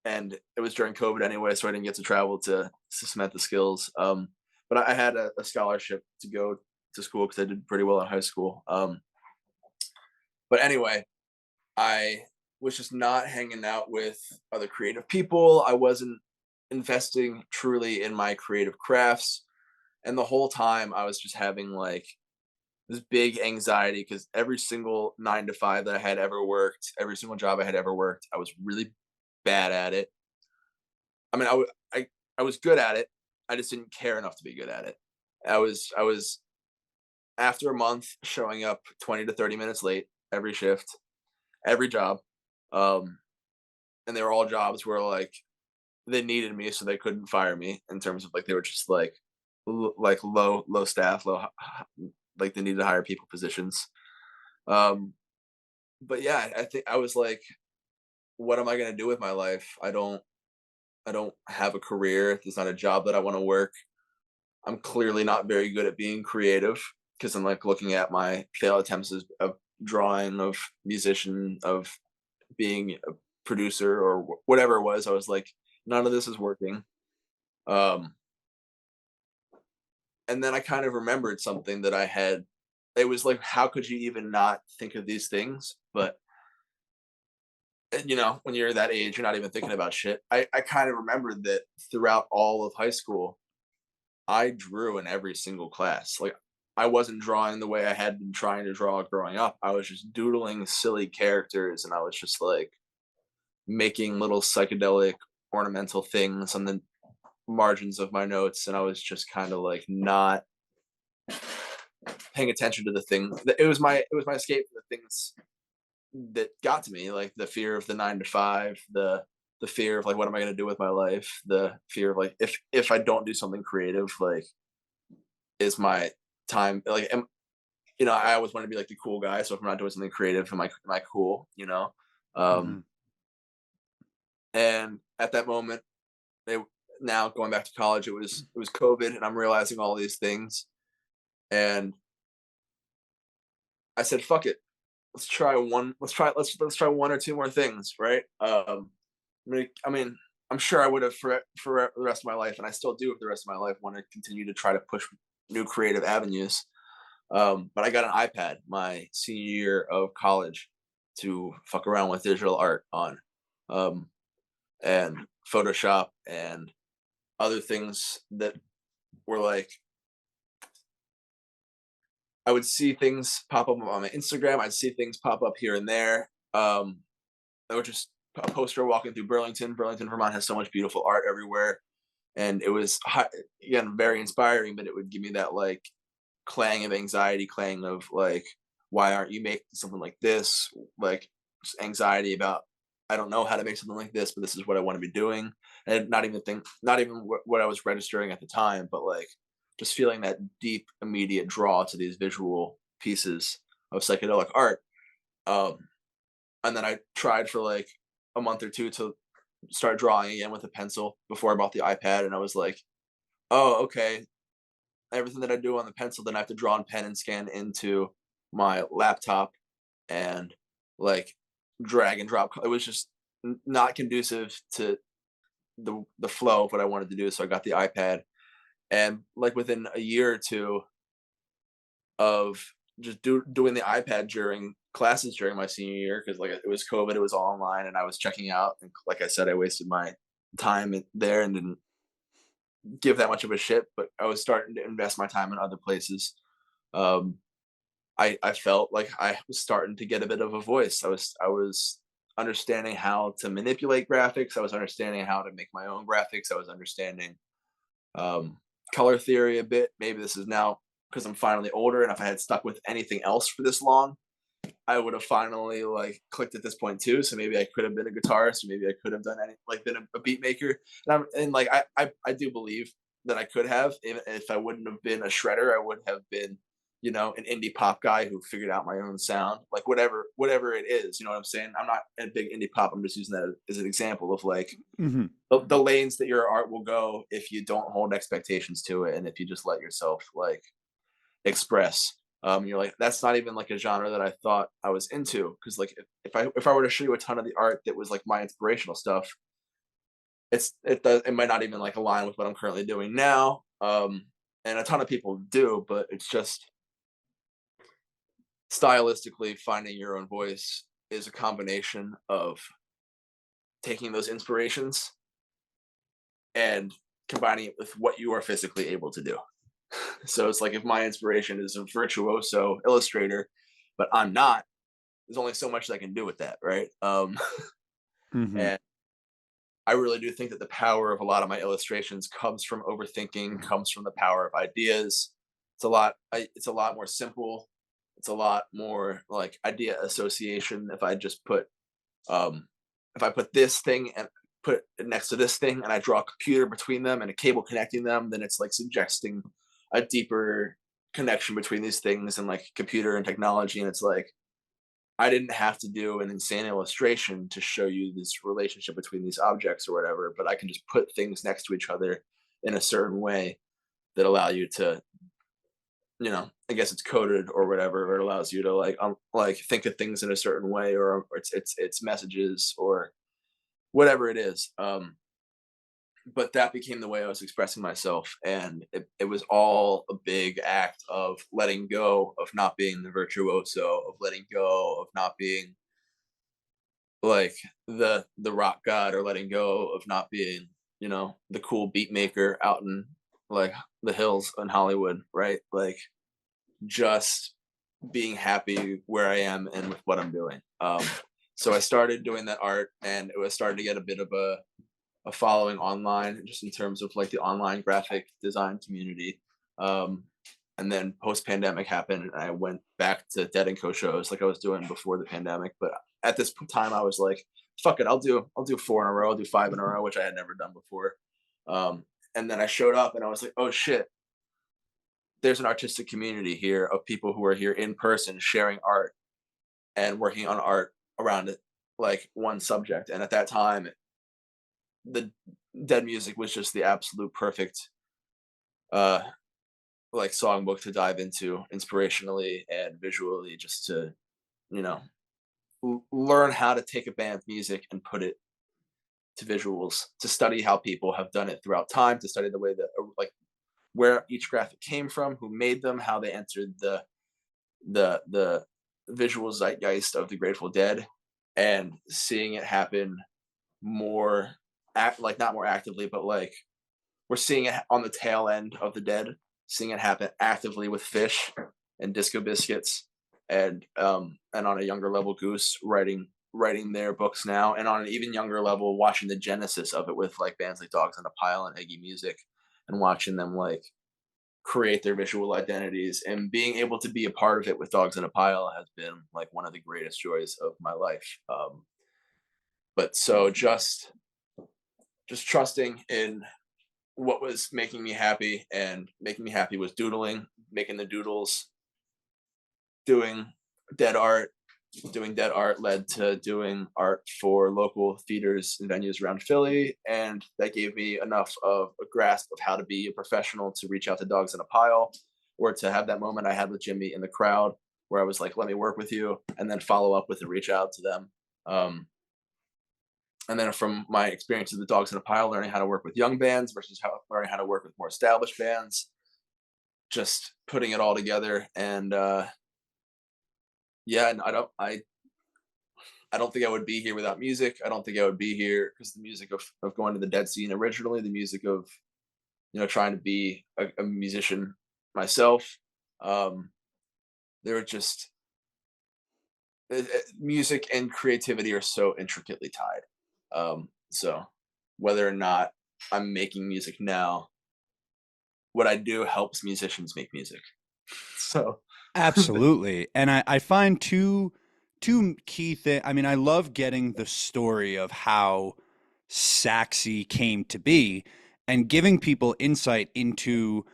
And it was during COVID anyway, so I didn't get to travel to cement the skills. But I had a scholarship to go to school because I did pretty well in high school. But anyway, I was just not hanging out with other creative people. I wasn't investing truly in my creative crafts. And the whole time I was just having like this big anxiety because every single 9 to 5 that I had ever worked, every single job I had ever worked, I was really bad at it. I mean, I was good at it. I just didn't care enough to be good at it. I was after a month showing up 20 to 30 minutes late every shift, every job. Um, and they were all jobs where like they needed me so they couldn't fire me in terms of like they were just like like low staff, like they needed to hire people positions. Um, but yeah, I think I was like, what am I gonna do with my life? I don't have a career. There's not a job that I want to work. I'm clearly not very good at being creative because I'm like looking at my failed attempts of drawing, of musician, of being a producer or whatever it was. I was like, none of this is working. Um, and then I kind of remembered something that I had. It was like, how could you even not think of these things? But when you're that age, you're not even thinking about shit. I kind of remembered that throughout all of high school, I drew in every single class. Like I wasn't drawing the way I had been trying to draw growing up. I was just doodling silly characters and I was just like making little psychedelic ornamental things on the margins of my notes and I was just kind of like not paying attention to the thing. It was my escape for the things that got to me, like the fear of the 9 to 5, the fear of like what am I going to do with my life, the fear of like if I don't do something creative, like is my time like I always want to be like the cool guy. So if I'm not doing something creative, am I cool? Um, Mhm. and at that moment, they now going back to college, it was COVID, and I'm realizing all these things. And I said, "Fuck it, let's try one. Let's try one or two more things, right?" I mean, I'm sure I would have for the rest of my life, and I still do for the rest of my life. Want to continue to try to push new creative avenues. But I got an iPad my senior year of college to fuck around with digital art on, um, and Photoshop and other things that were like I would see things pop up on my Instagram. I'd see things pop up here and there. I would just a poster walking through Burlington. Burlington, Vermont has so much beautiful art everywhere, and it was again very inspiring. But it would give me that like clang of anxiety, clang of like, why aren't you making something like this? Like just anxiety about I don't know how to make something like this, but this is what I want to be doing. And not even what I was registering at the time, but like just feeling that deep, immediate draw to these visual pieces of psychedelic art. Um, and then I tried for like a month or two to start drawing again with a pencil before I bought the iPad, and I was like, oh, okay, everything that I do on the pencil, then I have to draw on pen and scan into my laptop and like drag and drop. It was just not conducive to the flow of what I wanted to do. So I got the iPad, and like within a year or two of just doing the iPad during classes during my senior year, because like it was COVID, it was all online, and I was checking out. And like I said, I wasted my time there and didn't give that much of a shit. But I was starting to invest my time in other places. Um, I felt like I was starting to get a bit of a voice. I was understanding how to manipulate graphics. I was understanding how to make my own graphics. I was understanding um, color theory a bit. Maybe this is now because I'm finally older, and if I had stuck with anything else for this long, I would have finally like clicked at this point too. So maybe I could have been a guitarist, or maybe I could have done any like been a beat maker. And like I do believe that I could have, if I wouldn't have been a shredder, I would have been, an indie pop guy who figured out my own sound, like whatever it is, you know what I'm saying? I'm not a big indie pop. I'm just using that as an example of like Hmm. the lanes that your art will go if you don't hold expectations to it and if you just let yourself like express. You're like, that's not even like a genre that I thought I was into. Cause like if I were to show you a ton of the art that was like my inspirational stuff, it might not even like align with what I'm currently doing now. And a ton of people do, but it's just stylistically finding your own voice is a combination of taking those inspirations and combining it with what you are physically able to do. So it's like if my inspiration is a virtuoso illustrator, but I'm not, there's only so much that I can do with that, right? Hmm. And I really do think that the power of a lot of my illustrations comes from overthinking, comes from the power of ideas. It's a lot more simple. It's a lot more like idea association. Um, if I put this thing and put it next to this thing, and I draw a computer between them and a cable connecting them, then it's like suggesting a deeper connection between these things and like computer and technology. And it's like I didn't have to do an insane illustration to show you this relationship between these objects or whatever, but I can just put things next to each other in a certain way that allow you to, I guess it's coded or whatever, or it allows you to like think of things in a certain way, or it's messages or whatever it is. But that became the way I was expressing myself, and it was all a big act of letting go of not being the virtuoso, of letting go of not being like the rock god, or letting go of not being, the cool beat maker out in like the hills in Hollywood, right? Like just being happy where I am and with what I'm doing. So I started doing that art, and it was starting to get a bit of a following online, just in terms of like the online graphic design community. Um, and then post pandemic happened, and I went back to Dead and Co shows like I was doing before the pandemic. But at this time, I was like, "Fuck it, I'll do 4 in a row, I'll do 5 in a row," which I had never done before. Um, and then I showed up, and I was like, "Oh shit, there's an artistic community here of people who are here in person sharing art and working on art around it, like one subject." And at that time, the Dead music was just the absolute perfect uh like songbook to dive into inspirationally and visually, just to you know learn how to take a band's music and put it to visuals, to study how people have done it throughout time, to study the way that like where each graphic came from, who made them, how they entered the visual zeitgeist of the Grateful Dead, and seeing it happen more like not more actively, but like we're seeing it on the tail end of the Dead, seeing it happen actively with Fish and Disco Biscuits, and on a younger level, Goose writing their books now, and on an even younger level, watching the genesis of it with like bands like Dogs in a Pile and Eggy Music, and watching them like create their visual identities, and being able to be a part of it with Dogs in a Pile has been like one of the greatest joys of my life. But so just trusting in what was making me happy, and making me happy was doodling, making the doodles, doing dead art. Doing dead art led to doing art for local theaters and venues around Philly, and that gave me enough of a grasp of how to be a professional to reach out to Dogs in a Pile, or to have that moment I had with Jimmy in the crowd where I was like, "Let me work with you," and then follow up with a reach out to them. Um, and then from my experience with the Dogs in a Pile, learning how to work with young bands versus learning how to work with more established bands, just putting it all together. And yeah, and I don't think I would be here without music. I don't think I would be here because the music of going to the Dead scene originally, the music of trying to be a musician myself. Um, they were just music and creativity are so intricately tied. So whether or not I'm making music now, what I do helps musicians make music. So Absolutely. And I find two key things. I mean, I love getting the story of how Saxy came to be and giving people insight into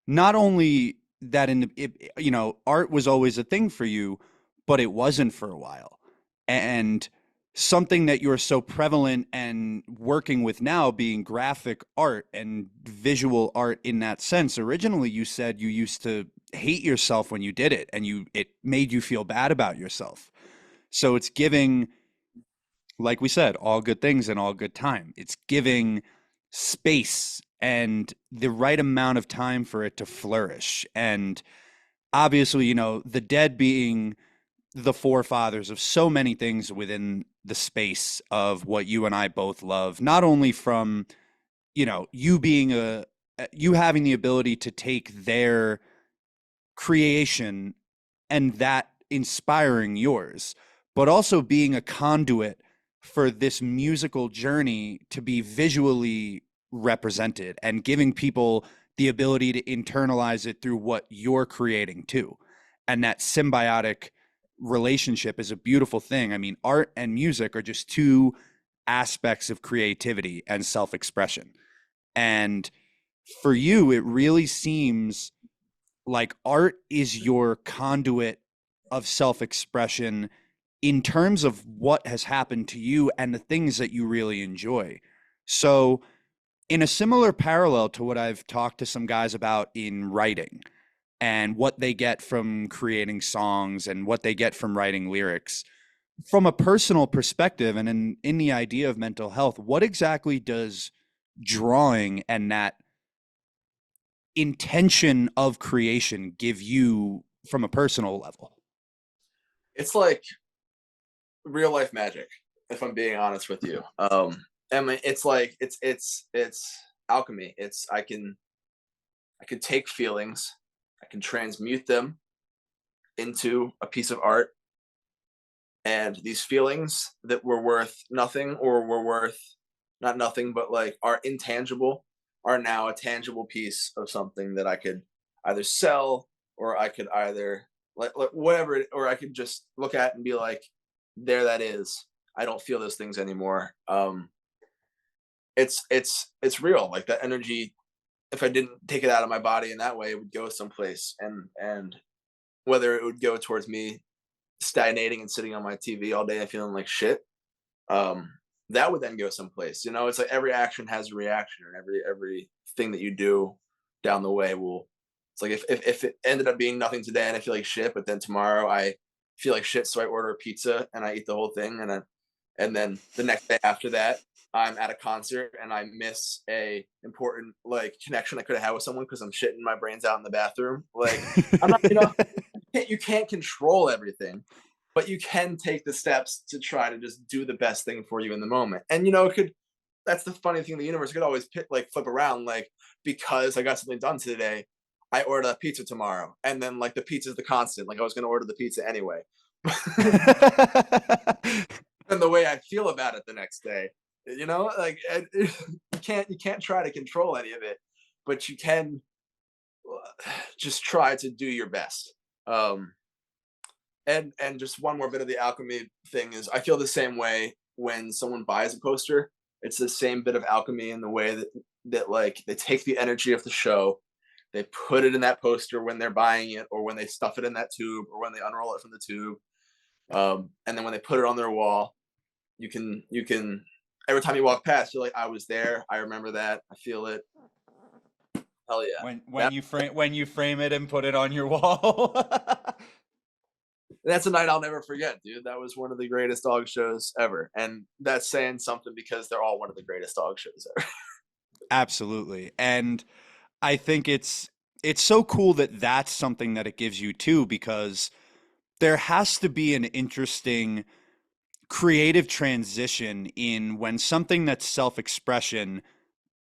not only that art was always a thing for you, but it wasn't for a while. And something that you're so prevalent and working with now being graphic art and visual art in that sense. Originally, you said you used to hate yourself when you did it and it made you feel bad about yourself. So it's giving, like we said, all good things and all good time. It's giving space and the right amount of time for it to flourish. And obviously, the dead being the forefathers of so many things within the space of what you and I both love, not only from, you being you having the ability to take their creation and that inspiring yours, but also being a conduit for this musical journey to be visually represented and giving people the ability to internalize it through what you're creating too. And that symbiotic relationship is a beautiful thing. I mean, art and music are just two aspects of creativity and self expression. And for you, it really seems like art is your conduit of self expression in terms of what has happened to you and the things that you really enjoy. So, in a similar parallel to what I've talked to some guys about in writing and what they get from creating songs and what they get from writing lyrics, from a personal perspective and in the idea of mental health, what exactly does drawing and that intention of creation give you from a personal level? It's like real life magic, if I'm being honest with you. I mean, it's like it's alchemy. It's I can take feelings, I can transmute them into a piece of art, and these feelings that were worth nothing or were worth not nothing but like are intangible are now a tangible piece of something that I could either sell, or I could either like whatever, or I could just look at and be like, there that is. I don't feel those things anymore. It's real. Like that energy, if I didn't take it out of my body in that way, it would go someplace. And whether it would go towards me stagnating and sitting on my TV all day and feeling like shit, um, that would then go someplace. It's like every action has a reaction, and every thing that you do down the way will. It's like if it ended up being nothing today and I feel like shit, but then tomorrow I feel like shit, so I order a pizza and I eat the whole thing, and then the next day after that I'm at a concert and I miss a important like connection I could have had with someone because I'm shitting my brains out in the bathroom. Like I'm not, you can't control everything, but you can take the steps to try to just do the best thing for you in the moment. And it could that's the funny thing, the universe could always flip around, like, because I got something done today, I ordered a pizza tomorrow. And then like the pizza's the constant. Like I was gonna order the pizza anyway. And the way I feel about it the next day. Like you can't try to control any of it, but you can just try to do your best. Um, and just one more bit of the alchemy thing is I feel the same way when someone buys a poster. It's the same bit of alchemy in the way that like they take the energy of the show, they put it in that poster when they're buying it, or when they stuff it in that tube, or when they unroll it from the tube. And then when they put it on their wall, you can every time you walk past, you're like, I was there, I remember that, I feel it. Hell yeah. when That you frame it and put it on your wall. that's a night I'll never forget, dude. That was one of the greatest dog shows ever. And that's saying something because they're all one of the greatest dog shows ever. Absolutely. And I think it's so cool that that's something that it gives you too, because there has to be an interesting creative transition in when something that's self-expression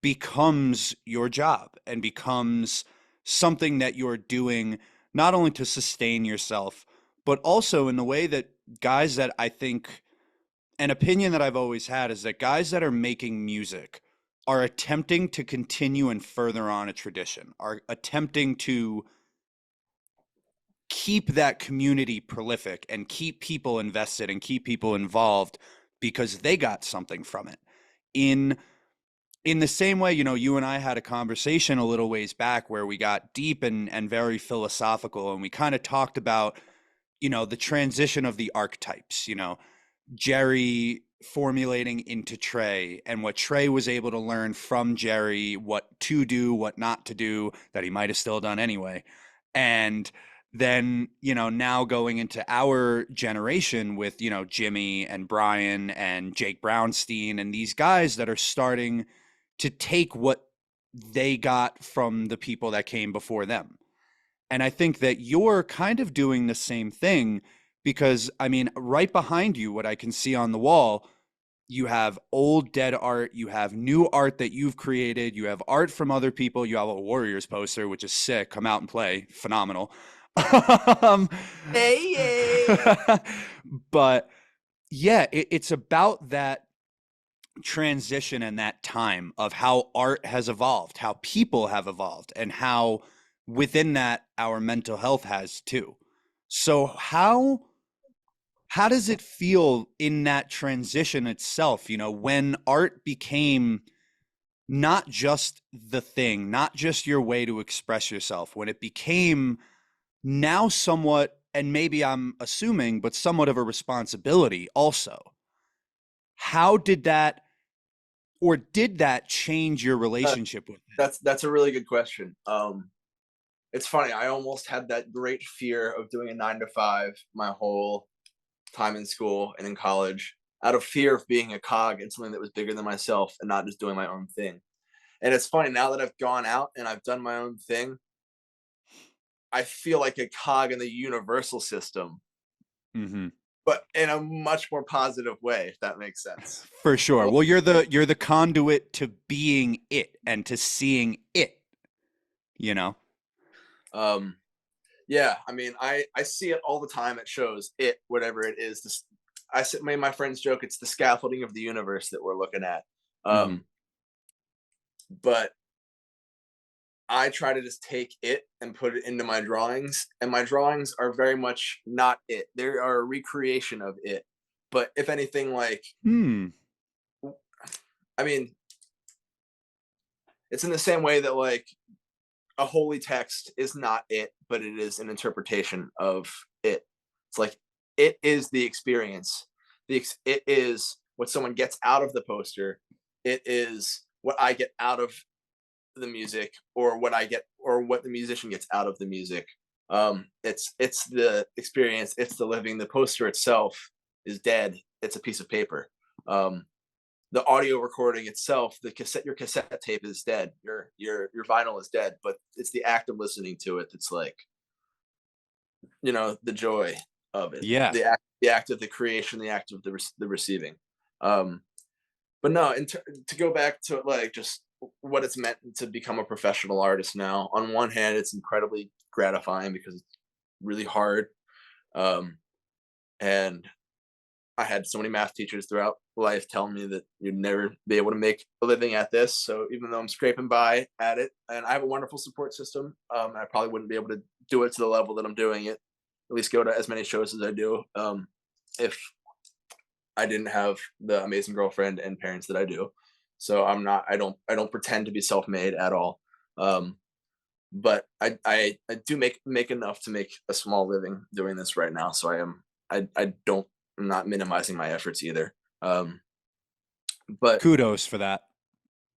becomes your job and becomes something that you're doing not only to sustain yourself, but also in the way that guys that I think an opinion that I've always had is that guys that are making music are attempting to continue and further on a tradition, are attempting to keep that community prolific and keep people invested and keep people involved because they got something from it. In in the same way, you and I had a conversation a little ways back where we got deep and very philosophical, and we kind of talked about, the transition of the archetypes, Jerry formulating into Trey, and what Trey was able to learn from Jerry, what to do, what not to do, that he might have still done anyway. And then, now going into our generation with, Jimmy and Brian and Jake Brownstein and these guys that are starting to take what they got from the people that came before them. And I think that you're kind of doing the same thing because, I mean, right behind you, what I can see on the wall, you have old dead art, you have new art that you've created, you have art from other people, you have a Warriors poster, which is sick. Come out and play. Phenomenal. um, Hey, but yeah, it's about that transition and that time of how art has evolved, how people have evolved, and how within that our mental health has too. So how does it feel in that transition itself, when art became not just the thing, not just your way to express yourself, when it became now somewhat, and maybe I'm assuming, but somewhat of a responsibility also. How did that, or did that change your uh, relationship with it? that's a really good question. It's funny. I almost had that great fear of doing a 9 to 5 my whole time in school and in college, out of fear of being a cog in something that was bigger than myself and not just doing my own thing. And it's funny now that I've gone out and I've done my own thing, I feel like a cog in the universal system, Hmm. but in a much more positive way, if that makes sense. For sure. Well, you're the conduit to being it and to seeing it, you know? Um, yeah, I mean, I see it all the time at shows. It whatever it is, this I said, made my friends joke it's the scaffolding of the universe that we're looking at. Hmm. Um, but I try to just take it and put it into my drawings, and my drawings are very much not it. They are a recreation of it. But if anything, like, Hmm. I mean, it's in the same way that like a holy text is not it, but it is an interpretation of it. It's like it is the experience. It is what someone gets out of the poster. It is what I get out of the music, or what I get, or what the musician gets out of the music. It's the experience. It's the living. The poster itself is dead. It's a piece of paper. Um, the audio recording itself, your cassette tape is dead. Your vinyl is dead. But it's the act of listening to it that's like, the joy of it. Yeah. The act of the creation, the act of the receiving. Um, but no, to go back to like just what it's meant to become a professional artist now. On one hand, it's incredibly gratifying because it's really hard, um, and I had so many math teachers throughout life telling me that you'd never be able to make a living at this. So even though I'm scraping by at it, and I have a wonderful support system, I probably wouldn't be able to do it to the level that I'm doing it. At least go to as many shows as I do, if I didn't have the amazing girlfriend and parents that I do. So I'm not. I don't pretend to be self-made at all. Um, but I do make enough to make a small living doing this right now. So I am. I don't. I'm not minimizing my efforts either. But Kudos for that.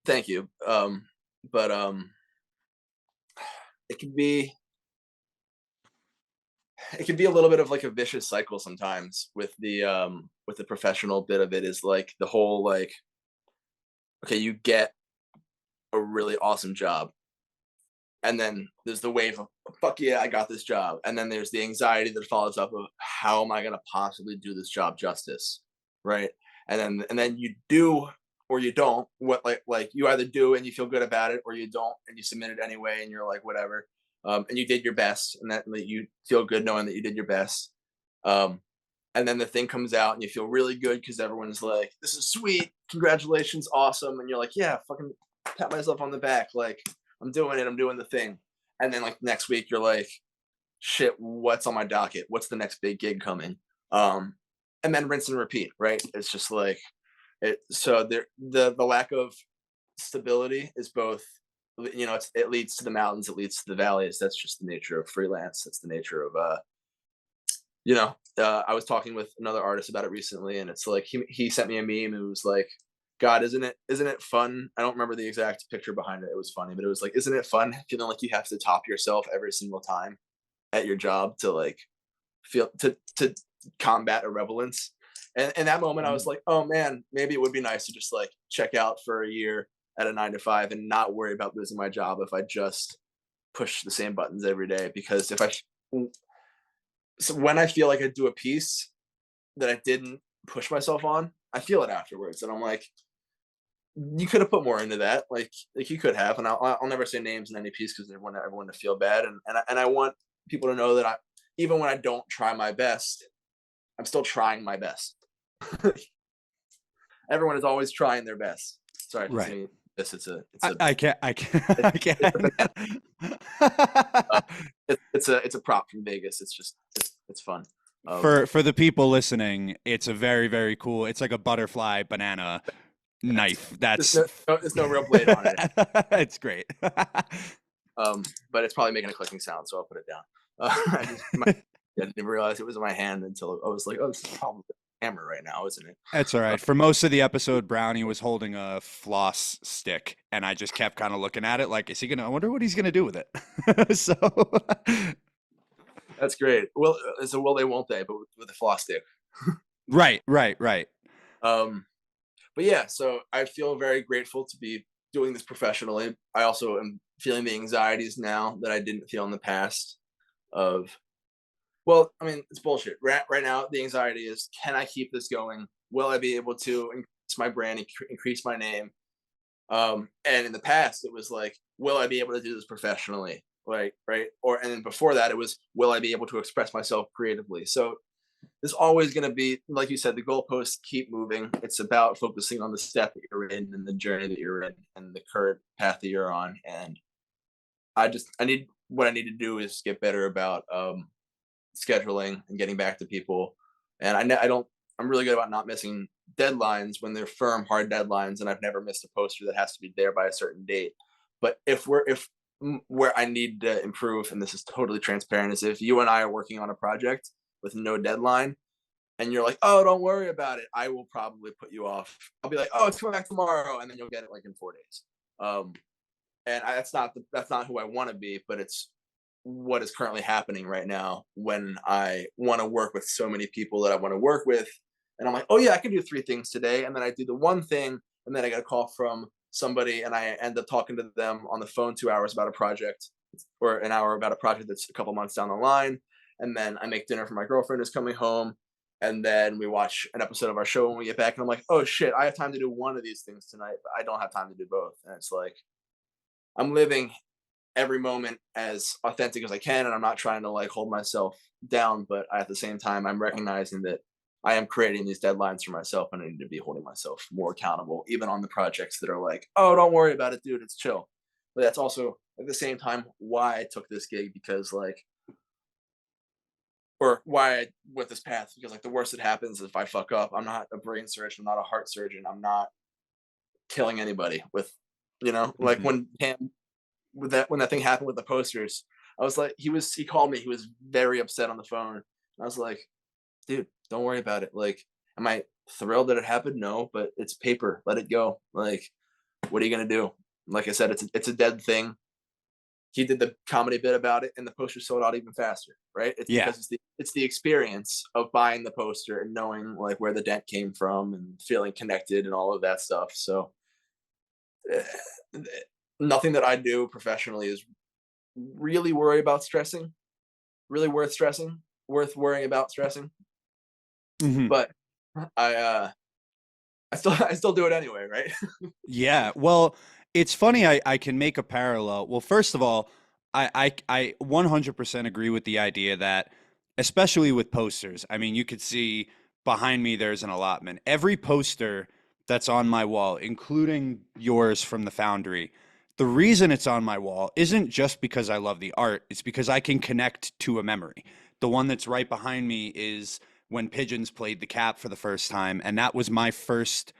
thank you. But it can be it can be a little bit of like a vicious cycle sometimes with the professional bit of it, is like the whole like, okay, you get a really awesome job, and then there's the wave of fuck yeah, I got this job, and then there's the anxiety that follows up of how am I going to possibly do this job justice, right? And then you do or you don't, what like you either do and you feel good about it, or you don't and you submit it anyway and you're like whatever, and you did your best, and that you feel good knowing that you did your best, um, and then the thing comes out and you feel really good because everyone's like, this is sweet, congratulations, awesome, and you're like, yeah, fucking pat myself on the back, like I'm doing it, I'm doing the thing. And then like next week you're like, shit, what's on my docket? What's the next big gig coming? Um, and then rinse and repeat, right? It's just like it, so there the lack of stability is both, it leads to the mountains, it leads to the valleys. That's just the nature of freelance. That's the nature of I was talking with another artist about it recently, and it's like he sent me a meme and it was like, God, isn't it fun? I don't remember the exact picture behind it. It was funny, but it was like, isn't it fun feeling like you have to top yourself every single time at your job to like feel to combat irrelevance? And in that moment, I was Mhm. like, oh man, maybe it would be nice to just like check out for a year at a 9 to 5 and not worry about losing my job if I just push the same buttons every day. Because so when I feel like I do a piece that I didn't push myself on, I feel it afterwards, and I'm like, you could have put more into that, like you could have. And I'll never say names in any piece because I want everyone to feel bad, and I want people to know that even when I don't try my best, I'm still trying my best. Everyone is always trying their best. Sorry if it's Right. any this. I, I can't. I can't. it's I it's a can't. uh, it's a prop from Vegas. It's just it's fun. Um, For the people listening, it's a very, very cool. It's like a butterfly banana knife. there's That's no real blade on it. it's great. But it's probably making a clicking sound, so I'll put it down. I didn't realize it was in my hand until I was like, oh, this is probably the hammer right now, isn't it? That's all Uh, right. For most of the episode, Brownie was holding a floss stick, and I just kept kind of looking at it like, is he gonna? I wonder what he's gonna do with it. So, that's great. Well, so will they, won't they? But with the floss stick. right, right, right. Um, but yeah, so I feel very grateful to be doing this professionally. I also am feeling the anxieties now that I didn't feel in the past. Of Well, I mean, it's bullshit. Right now, the anxiety is, can I keep this going? Will I be able to increase my brand, increase my name? And in the past, it was like, will I be able to do this professionally? Right. And then before that, it was, will I be able to express myself creatively? So there's always going to be, like you said, the goalposts keep moving. It's about focusing on the step that you're in and the journey that you're in and the current path that you're on. And what I need to do is get better about scheduling and getting back to people. And I'm really good about not missing deadlines when they're firm, hard deadlines. And I've never missed a poster that has to be there by a certain date. But if where I need to improve, and this is totally transparent, is if you and I are working on a project with no deadline and you're like, oh, don't worry about it, I will probably put you off. I'll be like, oh, it's coming back tomorrow. And then you'll get it like in 4 days. Um, that's not who I want to be, but it's what is currently happening right now when I want to work with so many people that I want to work with. And I'm like, oh yeah, I can do 3 things today. And then I do the one thing, and then I get a call from somebody and I end up talking to them on the phone 2 hours about a project, or an hour about a project that's a couple months down the line. And then I make dinner for my girlfriend who's coming home. And then we watch an episode of our show when we get back. And I'm like, oh shit, I have time to do one of these things tonight, but I don't have time to do both. And it's like, I'm living every moment as authentic as I can, and I'm not trying to like hold myself down, but at the same time, I'm recognizing that I am creating these deadlines for myself, and I need to be holding myself more accountable, even on the projects that are like, oh, don't worry about it, dude, it's chill. But that's also at the same time why I took this gig, because like, or why I went this path, because like the worst that happens is if I fuck up, I'm not a brain surgeon, I'm not a heart surgeon, I'm not killing anybody with, like Mhm. when Cam when that thing happened with the posters, I was like, he called me, he was very upset on the phone. I was like, dude, don't worry about it. Like, am I thrilled that it happened? No, but it's paper. Let it go. Like, what are you gonna do? Like I said, it's a dead thing. He did the comedy bit about it, and the poster sold out even faster, right? It's Yeah. because it's the experience of buying the poster and knowing like where the dent came from and feeling connected and all of that stuff. So eh, nothing that I do professionally is really really worth worrying about stressing. Mhm. But I I still do it anyway, right? Yeah. Well, it's funny. I can make a parallel. Well, first of all, I 100% agree with the idea that, especially with posters, I mean, you could see behind me there's an allotment. Every poster that's on my wall, including yours from the Foundry, the reason it's on my wall isn't just because I love the art, it's because I can connect to a memory. The one that's right behind me is when Pigeons played the Cap for the first time, and that was my first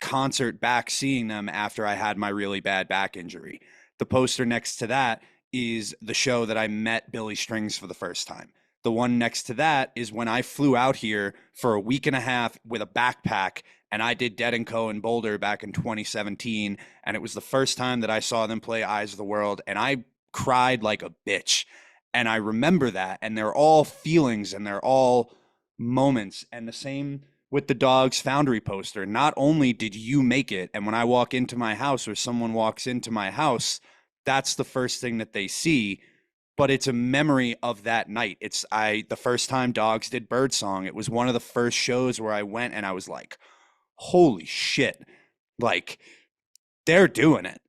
concert back seeing them after I had my really bad back injury. The poster next to that is the show that I met Billy Strings for the first time. The one next to that is when I flew out here for a week and a half with a backpack and I did Dead and Co in Boulder back in 2017, and it was the first time that I saw them play Eyes of the World, and I cried like a bitch. And I remember that, and they're all feelings and they're all moments. And the same with the Dogs Foundry poster. Not only did you make it, and when I walk into my house or someone walks into my house, that's the first thing that they see, but it's a memory of that night. It's the first time Dogs did Birdsong. It was one of the first shows where I went and I was like, holy shit. Like, they're doing it.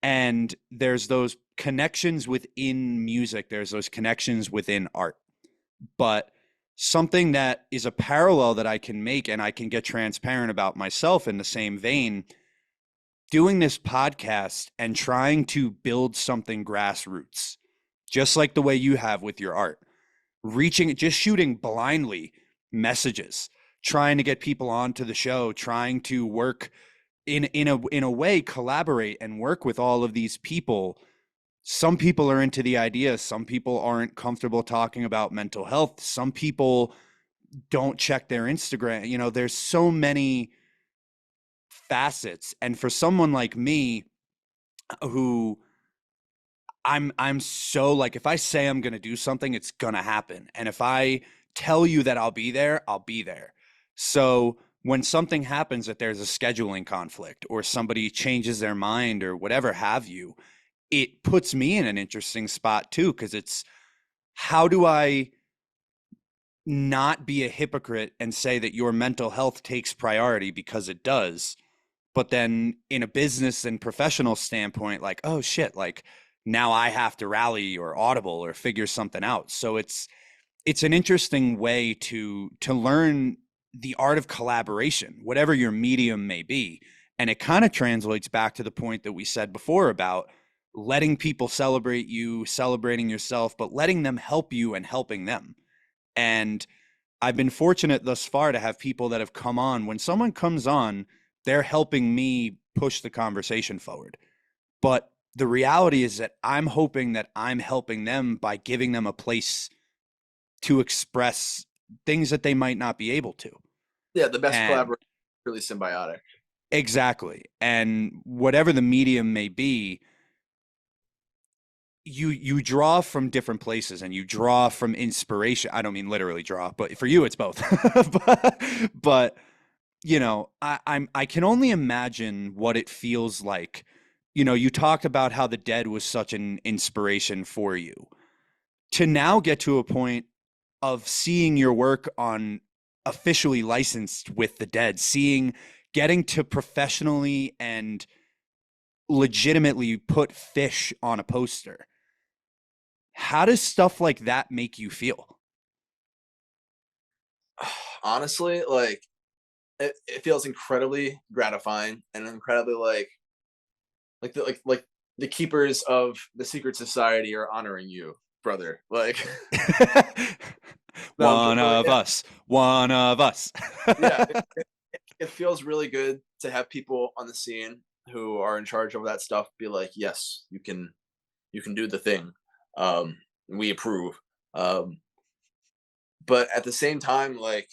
And there's those connections within music, there's those connections within art. But something that is a parallel that I can make, and I can get transparent about myself in the same vein, doing this podcast and trying to build something grassroots, just like the way you have with your art, reaching, just shooting blindly messages, trying to get people onto the show, trying to work in a way, collaborate and work with all of these people. Some people are into the idea, some people aren't comfortable talking about mental health, some people don't check their Instagram. There's so many facets. And for someone like me, who I'm so like, if I say I'm going to do something, it's going to happen. And if I tell you that I'll be there, I'll be there. So when something happens, that there's a scheduling conflict or somebody changes their mind or whatever have you, it puts me in an interesting spot too, because it's, how do I not be a hypocrite and say that your mental health takes priority, because it does, but then in a business and professional standpoint, like, oh shit, like now I have to rally or audible or figure something out. So it's an interesting way to learn the art of collaboration, whatever your medium may be. And it kind of translates back to the point that we said before about letting people celebrate you, celebrating yourself, but letting them help you and helping them. And I've been fortunate thus far to have people that have come on. When someone comes on, they're helping me push the conversation forward. But the reality is that I'm hoping that I'm helping them by giving them a place to express things that they might not be able to. Yeah, the best And collaboration is really symbiotic. exactly. And whatever the medium may be, you draw from different places and you draw from inspiration. I don't mean literally draw, but for you it's both. but I can only imagine what it feels like. You talked about how the Dead was such an inspiration for you. To now get to a point of seeing your work on officially licensed with the Dead, getting to professionally and legitimately put Fish on a poster. How does stuff like that make you feel? Honestly, like it feels incredibly gratifying and incredibly like the keepers of the secret society are honoring you, brother. Like no, I'm One but of us. One of us. yeah, it feels really good to have people on the scene who are in charge of that stuff be like, yes, you can do the thing. We approve. Um, but at the same time, like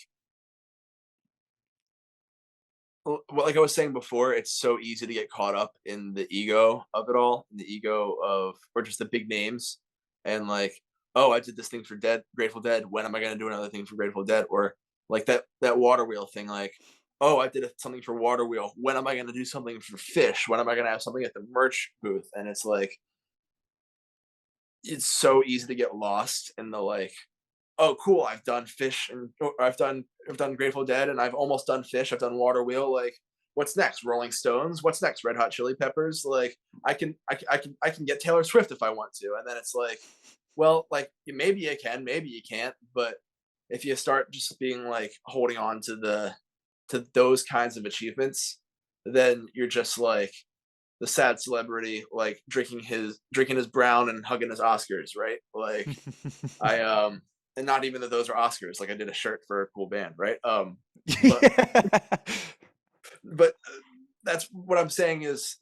I was saying before, it's so easy to get caught up in the ego of it all, in the ego of or just the big names, and like, oh, I did this thing for Grateful Dead. When am I gonna do another thing for Grateful Dead? Or like that waterwheel thing, like, oh, I did something for waterwheel. When am I gonna do something for Fish? When am I gonna have something at the merch booth? And it's like, it's so easy to get lost in the like, oh cool, I've done Fish and or I've done Grateful Dead and I've almost done Fish, I've done Waterwheel, like what's next? Rolling Stones, what's next? Red Hot Chili Peppers, like I can get Taylor Swift if I want to. And then it's like, well, like maybe you can, maybe you can't, but if you start just being like holding on to those kinds of achievements, then you're just like the sad celebrity like drinking his brown and hugging his Oscars, right? Like I and not even that those are Oscars. Like I did a shirt for a cool band, right? But Yeah. but that's what I'm saying is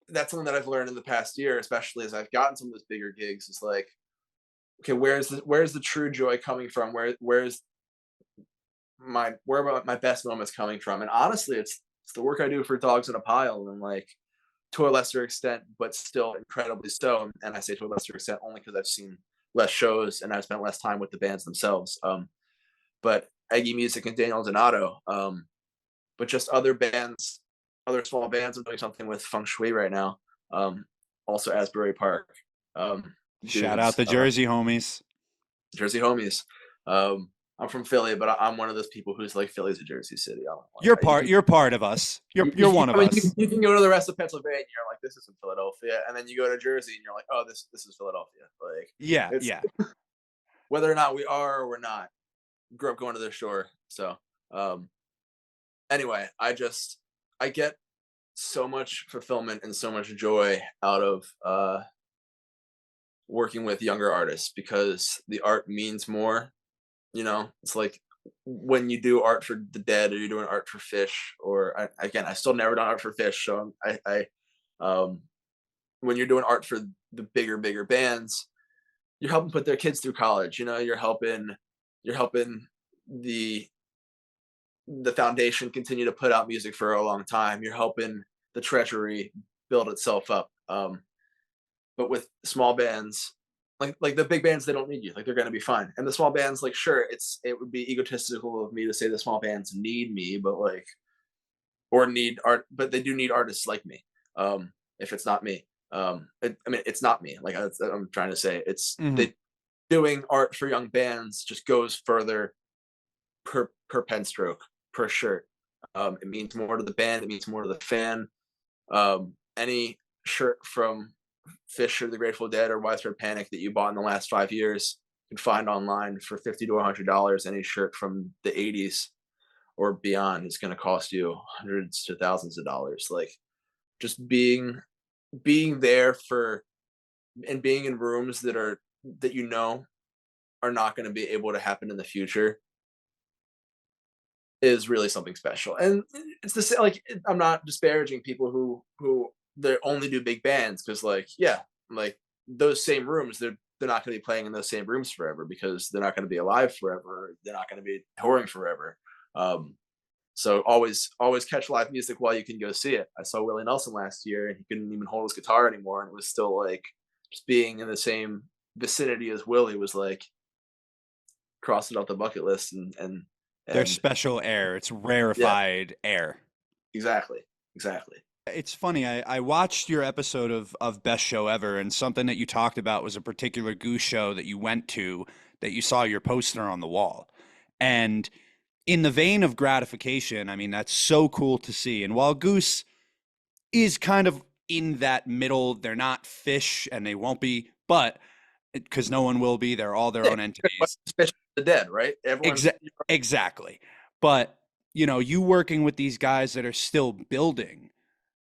that's something that I've learned in the past year, especially as I've gotten some of those bigger gigs. Is like, okay, where's the true joy coming from? Where's my best moments coming from? And honestly, it's the work I do for Dogs in a Pile, and like to a lesser extent, but still incredibly so. And I say to a lesser extent only because I've seen less shows and I've spent less time with the bands themselves. But Eggy Music and Daniel Donato, but just other bands, other small bands. I'm doing something with Feng Shui right now. Also Asbury Park, Shout out dudes, the Jersey homies. Jersey homies. I'm from Philly, but I'm one of those people who's like Philly's a Jersey city. You're You part. can You're part of us. You're one of I mean, us. you can go to the rest of Pennsylvania, and you're like, this isn't Philadelphia, and then you go to Jersey, and you're like, oh, this is Philadelphia. Like Yeah, it's yeah. whether or not we are or we're not. Grew up going to the shore, so anyway, I get so much fulfillment and so much joy out of working with younger artists because the art means more. It's like when you do art for the dead or you're doing art for fish, or again, I still never done art for fish, so um when you're doing art for the bigger bands, you're helping put their kids through college. You're helping the foundation continue to put out music for a long time. You're helping the treasury build itself up. But with small bands, like the big bands, they don't need you. Like they're gonna be fine. And the small bands, like sure, it would be egotistical of me to say the small bands need me, but like or need art, but they do need artists like me. If it's not me, I mean, it's not me. Like I'm trying to say, it's Hmm. they doing art for young bands just goes further per pen stroke, per shirt. It means more to the band. It means more to the fan. Any shirt from Fish or the Grateful Dead or Widespread Panic that you bought in the last 5 years, you can find online for $50 to $100. Any shirt from the '80s or beyond is going to cost you hundreds to thousands of dollars. Like just being there for and being in rooms that are not going to be able to happen in the future is really something special. And it's the same. Like I'm not disparaging people who they only do big bands because like yeah, like those same rooms they're not going to be playing in those same rooms forever because they're not going to be alive forever. They're not going to be touring forever. Um, so always catch live music while you can go see it. I saw Willie Nelson last year and he couldn't even hold his guitar anymore, and it was still like just being in the same vicinity as Willie was like crossing off the bucket list There's and special air. It's yeah, rarefied air. exactly. It's funny. I watched your episode of Best Show Ever, and something that you talked about was a particular Goose show that you went to that you saw your poster on the wall. And in the vein of gratification, I mean, that's so cool to see. And while Goose is kind of in that middle, they're not fish and they won't be, but because no one will be, they're all their Yeah, own entities. especially the dead, right? Everyone's Exactly. But, you working with these guys that are still building,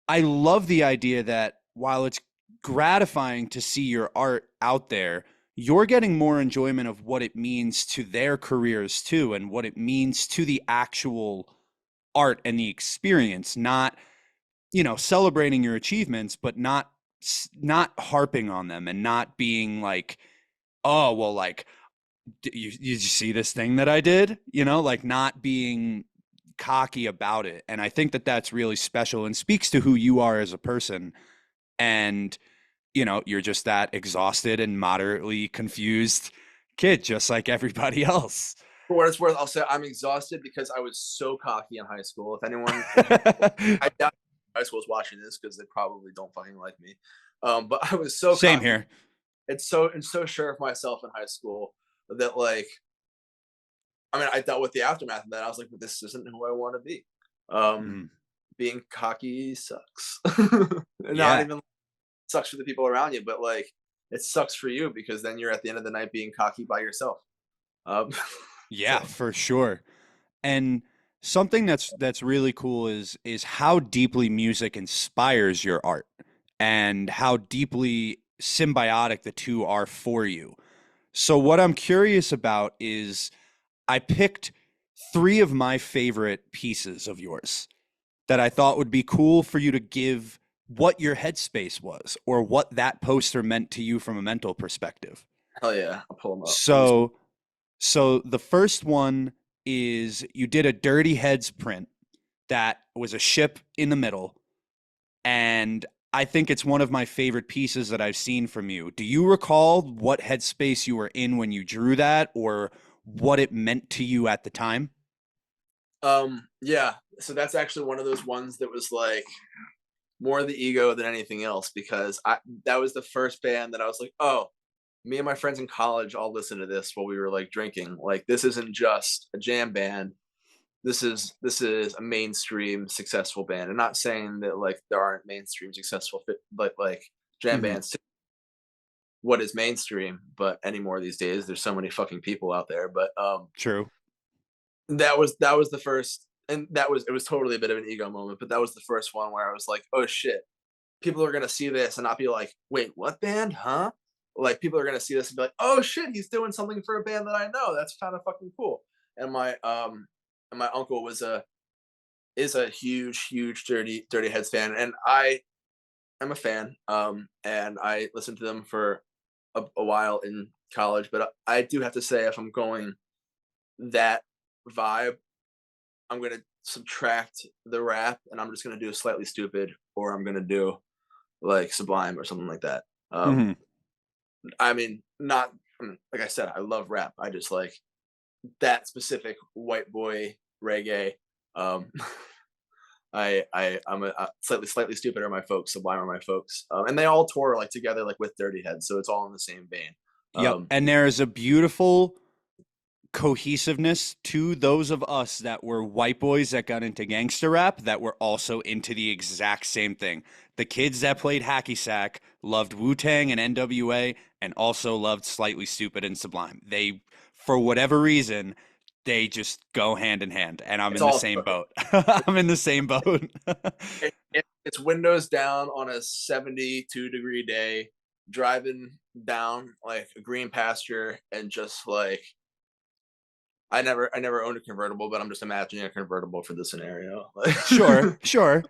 I love the idea that while it's gratifying to see your art out there, you're getting more enjoyment of what it means to their careers too, and what it means to the actual art and the experience, not, celebrating your achievements, but not harping on them and not being like, oh, well, like, you see this thing that I did, like not being cocky about it. And I think that that's really special and speaks to who you are as a person. And, you're just that exhausted and moderately confused kid, just like everybody else. for what it's worth, I'll say I'm exhausted because I was so cocky in high school. If people I doubt high school is watching this because they probably don't fucking like me. But I was so Same cocky here. and so sure of myself in high school that like I mean I dealt with the aftermath of that. I was like, but this isn't who I want to be. Um, Mm, being cocky sucks. Not yeah. even sucks for the people around you, but like it sucks for you because then you're at the end of the night being cocky by yourself. Um, Yeah, so for sure. And something that's really cool is how deeply music inspires your art and how deeply symbiotic the two are for you. So what I'm curious about is I picked three of my favorite pieces of yours. that I thought would be cool for you to give what your headspace was or what that poster meant to you from a mental perspective. Hell yeah, I'll pull them up. So, so the first one is you did a Dirty Heads print that was a ship in the middle, and I think it's one of my favorite pieces that I've seen from you. Do you recall what headspace you were in when you drew that, or what it meant to you at the time? Yeah. So that's actually one of those ones that was like more the ego than anything else, because I that was the first band that I was like, oh, me and my friends in college all listened to this while we were like drinking. Like this isn't just a jam band. This is a mainstream successful band. I'm not saying that like there aren't mainstream successful but like jam Hmm. bands. What is mainstream? But anymore these days, there's so many fucking people out there. But True. that was the first, and it was totally a bit of an ego moment. But that was the first one where I was like, oh shit, people are gonna see this and not be like, wait, what band? Huh? Like people are gonna see this and be like, oh shit, he's doing something for a band that I know. That's kind of fucking cool. And my uncle is a huge Dirty Heads fan, and I am a fan. And I listened to them for a while in college, but I do have to say, if I'm going that vibe, I'm gonna subtract the rap, and I'm just gonna do Slightly Stupid, or I'm gonna do like Sublime or something like that. Um, Hmm. I mean, not I mean, like I said, I love rap. I just like that specific white boy reggae. Um, I'm a slightly stupid are my folks, Sublime are my folks, and they all tour like together, like with Dirty Heads, so it's all in the same vein. Yep. Um, And there is a beautiful cohesiveness to those of us that were white boys that got into gangster rap that were also into the exact same thing. The kids that played hacky sack loved Wu Tang and NWA and also loved Slightly Stupid and Sublime. They, for whatever reason, they just go hand in hand. And I'm it's in the all same boat. I'm in the same boat. it's windows down on a 72-degree day, driving down like a green pasture, and just like I never owned a convertible, but I'm just imagining a convertible for the scenario. Sure, sure.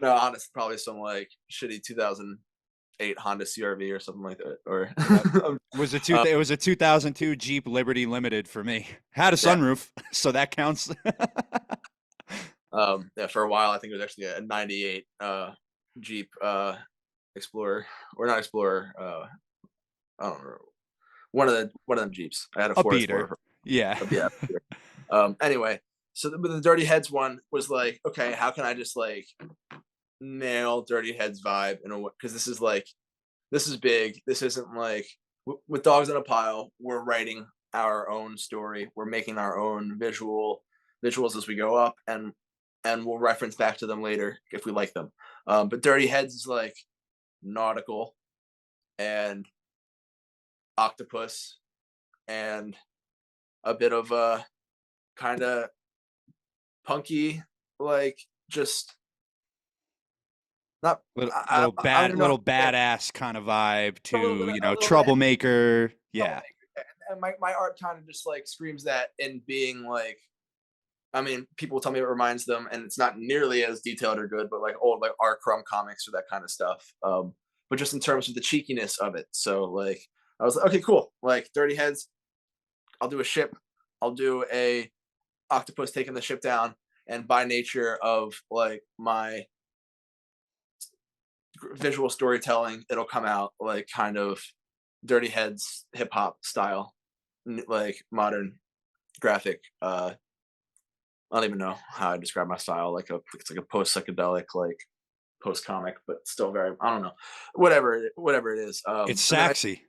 No, honestly, probably some like shitty 2008 Honda CRV or something like that. Or Yep. It was a 2002 Jeep Liberty Limited for me. Had a yeah, sunroof, so that counts. yeah. For a while, I think it was actually a '98 Jeep Explorer, or not Explorer. I don't know, one of them Jeeps. I had a A Ford beater. Explorer. Yeah. Yeah. Anyway, so the Dirty Heads one was like, okay, how can I just like nail Dirty Heads vibe in a way? Because this is big. This isn't like with Dogs in a Pile. We're writing our own story. We're making our own visuals as we go up, and we'll reference back to them later if we like them. But Dirty Heads is like nautical and octopus and a bit of a kind of punky, like just not. I don't even know. Little badass kind of vibe A little to, bit, a little bit of troublemaker. Yeah. troublemaker, and my art kind of just like screams that, in being like, I mean, people tell me it reminds them, and it's not nearly as detailed or good, but like old like R. Crumb comics or that kind of stuff. But just in terms of the cheekiness of it. So like, I was like, okay, cool. Like Dirty Heads, I'll do a ship, I'll do a octopus taking the ship down, and by nature of like my visual storytelling, it'll come out like kind of Dirty Heads hip hop style, like modern graphic. I don't even know how I describe my style. It's like a post psychedelic, like post comic, but still very, I don't know, whatever it is. It's And then sexy.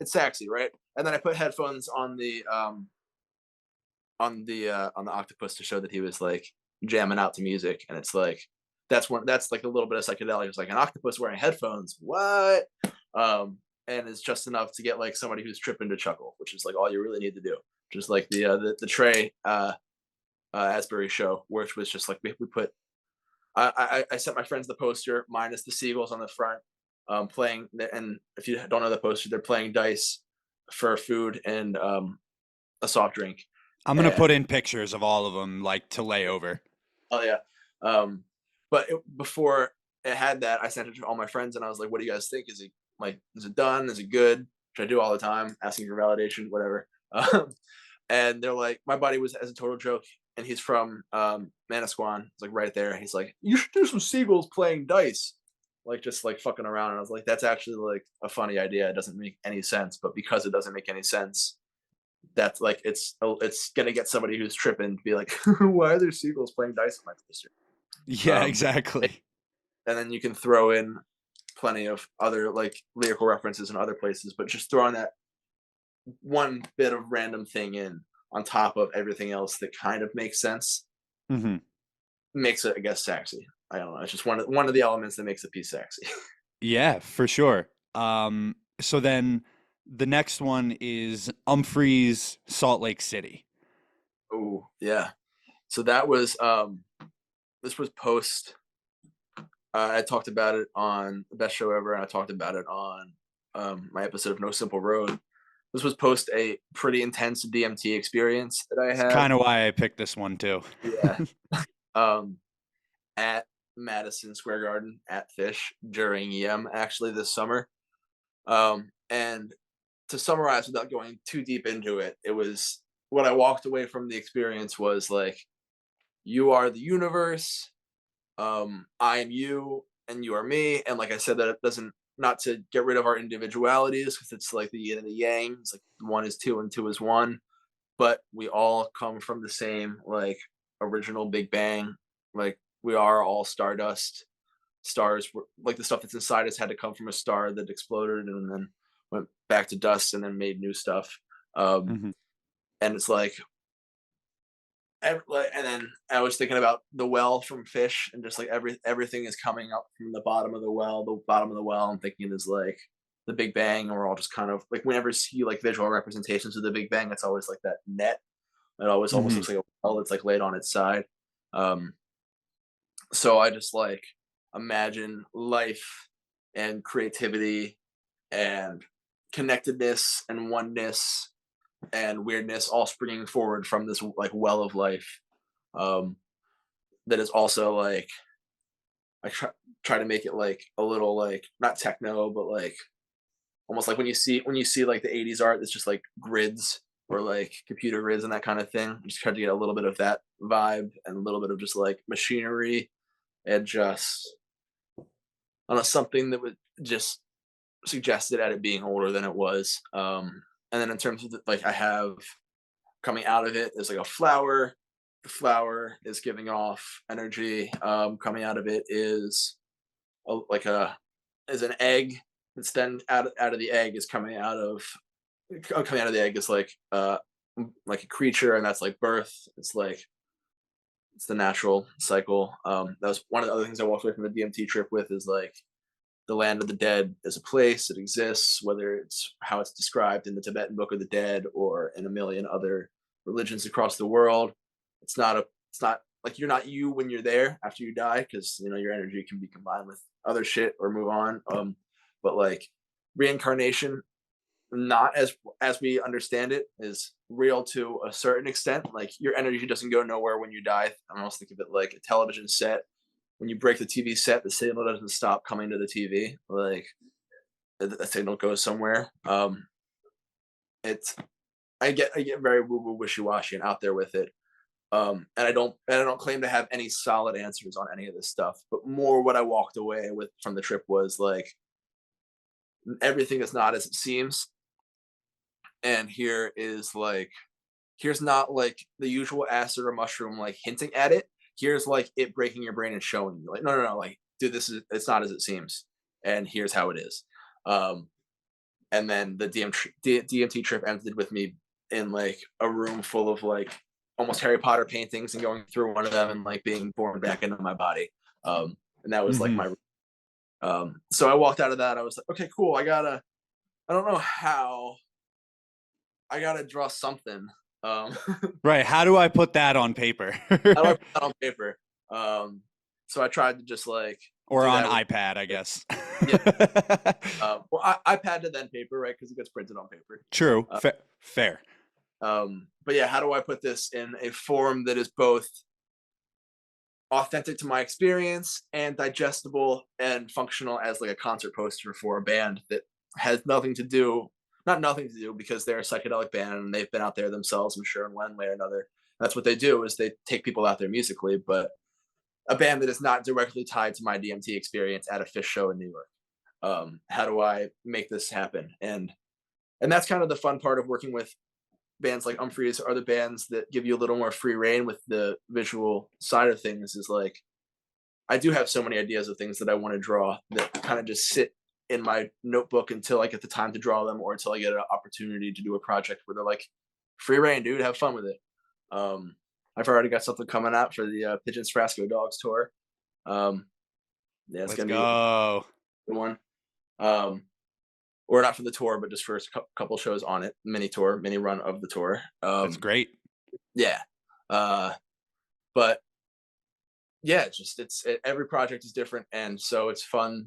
it's sexy, right? And then I put headphones on the octopus to show that he was like jamming out to music, and it's like that's like a little bit of psychedelic. It's like an octopus wearing headphones. What? And it's just enough to get like somebody who's tripping to chuckle, which is like all you really need to do. Just like the Trey Asbury show, which was just like we put. I sent my friends the poster minus the seagulls on the front, playing. And if you don't know the poster, they're playing dice for food and a soft drink. I'm gonna And put in pictures of all of them, like to lay over. oh yeah. But before it had that, I sent it to all my friends, and I was like, "What do you guys think? Is it done? Is it good? Which I do all the time, asking for validation, whatever." Um, and they're like, my buddy was as a total joke, and he's from Manasquan. It's like right there. He's like, "You should do some seagulls playing dice." Like just like fucking around. And I was like, that's actually like a funny idea. It doesn't make any sense, but because it doesn't make any sense, that's like it's gonna get somebody who's tripping to be like, why are there seagulls playing dice on my poster? Yeah, Um, exactly. and then you can throw in plenty of other like lyrical references in other places, but just throwing that one bit of random thing in on top of everything else that kind of makes sense Hmm. makes it, I guess, sexy. I don't know. It's just one of the elements that makes a piece sexy. Yeah, for sure. So then the next one is Umphreys, Salt Lake City. Oh yeah. So that was this was post. I talked about it on the best show ever, and I talked about it on my episode of No Simple Road. This was post a pretty intense DMT experience that I It's had. kind of why I picked this one too. Yeah. Um, at Madison Square Garden at Fish during EM actually this summer. And to summarize without going too deep into it, it was what I walked away from the experience was like, you are the universe, I am you, and you are me. And like I said, that it doesn't, not to get rid of our individualities because it's like the yin and the yang. It's like one is two and two is one, but we all come from the same like original Big Bang. Like we are all stardust. Stars were like the stuff that's inside us had to come from a star that exploded and then went back to dust and then made new stuff. Um, Hmm. and it's like and then I was thinking about the well from Fish, and just like everything is coming up from the bottom of the well. The bottom of the well, I'm thinking is like the Big Bang, and we're all just kind of like whenever you see like visual representations of the Big Bang, it's always like that net. It always almost Hmm. looks like a well that's like laid on its side. Um, so I just like imagine life and creativity and connectedness and oneness and weirdness all springing forward from this like well of life. Um, that is also like I try to make it like a little like not techno, but like almost like when you see like the '80s art that's just like grids or like computer grids and that kind of thing. I just tried to get a little bit of that vibe and a little bit of just like machinery and just I don't know something that would just suggested at it being older than it was. And then in terms of like I have coming out of it is like a flower. The flower is giving off energy. Coming out of it is like a is an egg. That's then out of the egg is coming out of the egg is like a creature, and that's like birth. It's like it's the natural cycle. That was one of the other things I walked away from the DMT trip with is like the land of the dead is a place. It exists, whether it's how it's described in the Tibetan Book of the Dead or in a million other religions across the world. It's not like you're not you when you're there after you die, because you know your energy can be combined with other shit or move on. But like reincarnation, not as we understand it, is real to a certain extent. Like your energy doesn't go nowhere when you die. I almost think of it like a television set. When you break the TV set, the signal doesn't stop coming to the TV. Like the signal goes somewhere. It's I get very woo woo wishy washy and out there with it. And I don't claim to have any solid answers on any of this stuff. But more what I walked away with from the trip was like everything is not as it seems. And here's not like the usual acid or mushroom like hinting at it. Here's like it breaking your brain and showing you like no, like dude, this is it's not as it seems, and here's how it is. um and then the DMT trip ended with me in like a room full of like almost Harry Potter paintings and going through one of them and like being born back into my body. And that was like Hmm. my so I walked out of that. I was like, okay, cool. I don't know how. I gotta draw something. Right. How do I put that on paper? How do I put that on paper? So I tried to just like Or do on that with iPad, I guess. yeah. Well, iPad to then paper, right? Because it gets printed on paper. True. Uh, Fair. But yeah, how do I put this in a form that is both authentic to my experience and digestible and functional as like a concert poster for a band that has nothing to do, not nothing to do, because they're a psychedelic band and they've been out there themselves, I'm sure, in one way or another. That's what they do, is they take people out there musically, but a band that is not directly tied to my DMT experience at a Fish show in New York. How do I make this happen? And that's kind of the fun part of working with bands like Umphreys, are the bands that give you a little more free reign with the visual side of things. Is like, I do have so many ideas of things that I want to draw that kind of just sit in my notebook until I get the time to draw them, or until I get an opportunity to do a project where they're like, free reign, dude, have fun with it. I've already got something coming out for the Pigeons Frasco Dogs tour. Um, yeah, it's Let's gonna be a go. good one. Um, or not for the tour, but just for a couple shows on it, mini tour, mini run of the tour. That's great. Yeah, uh, but yeah, every project is different, and so it's fun.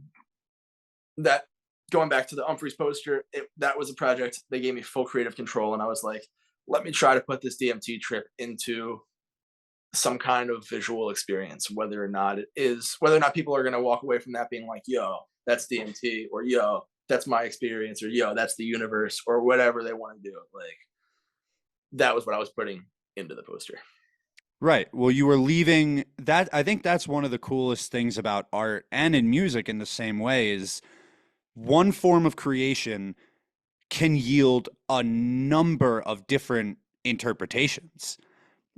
That Going back to the Umphreys poster, that was a project they gave me full creative control, and I was like, let me try to put this DMT trip into some kind of visual experience, whether or not people are going to walk away from that being like, yo, that's DMT, or yo, that's my experience, or yo, that's the universe, or whatever they want to do. Like, that was what I was putting into the poster. Right. Well, you were leaving that. I think that's one of the coolest things about art and in music in the same way is one form of creation can yield a number of different interpretations.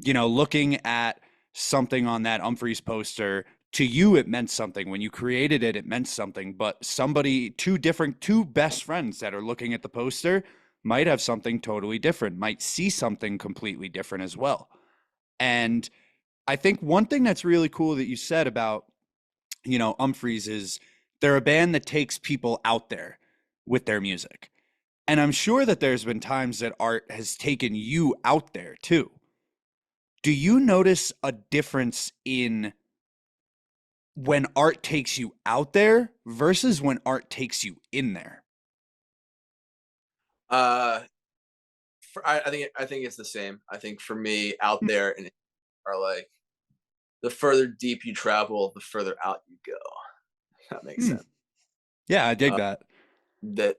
Looking at something on that Humphreys poster, to you, it meant something. When you created it, it meant something. But two best friends that are looking at the poster might have something totally different, might see something completely different as well. And I think one thing that's really cool that you said about, Humphreys is they're a band that takes people out there with their music. And I'm sure that there's been times that art has taken you out there too. Do you notice a difference in when art takes you out there versus when art takes you in there? Uh, I think it's the same. I think for me, out there and are like, the further deep you travel, the further out you go. If that makes Hmm. sense. Yeah, I dig Uh, that. that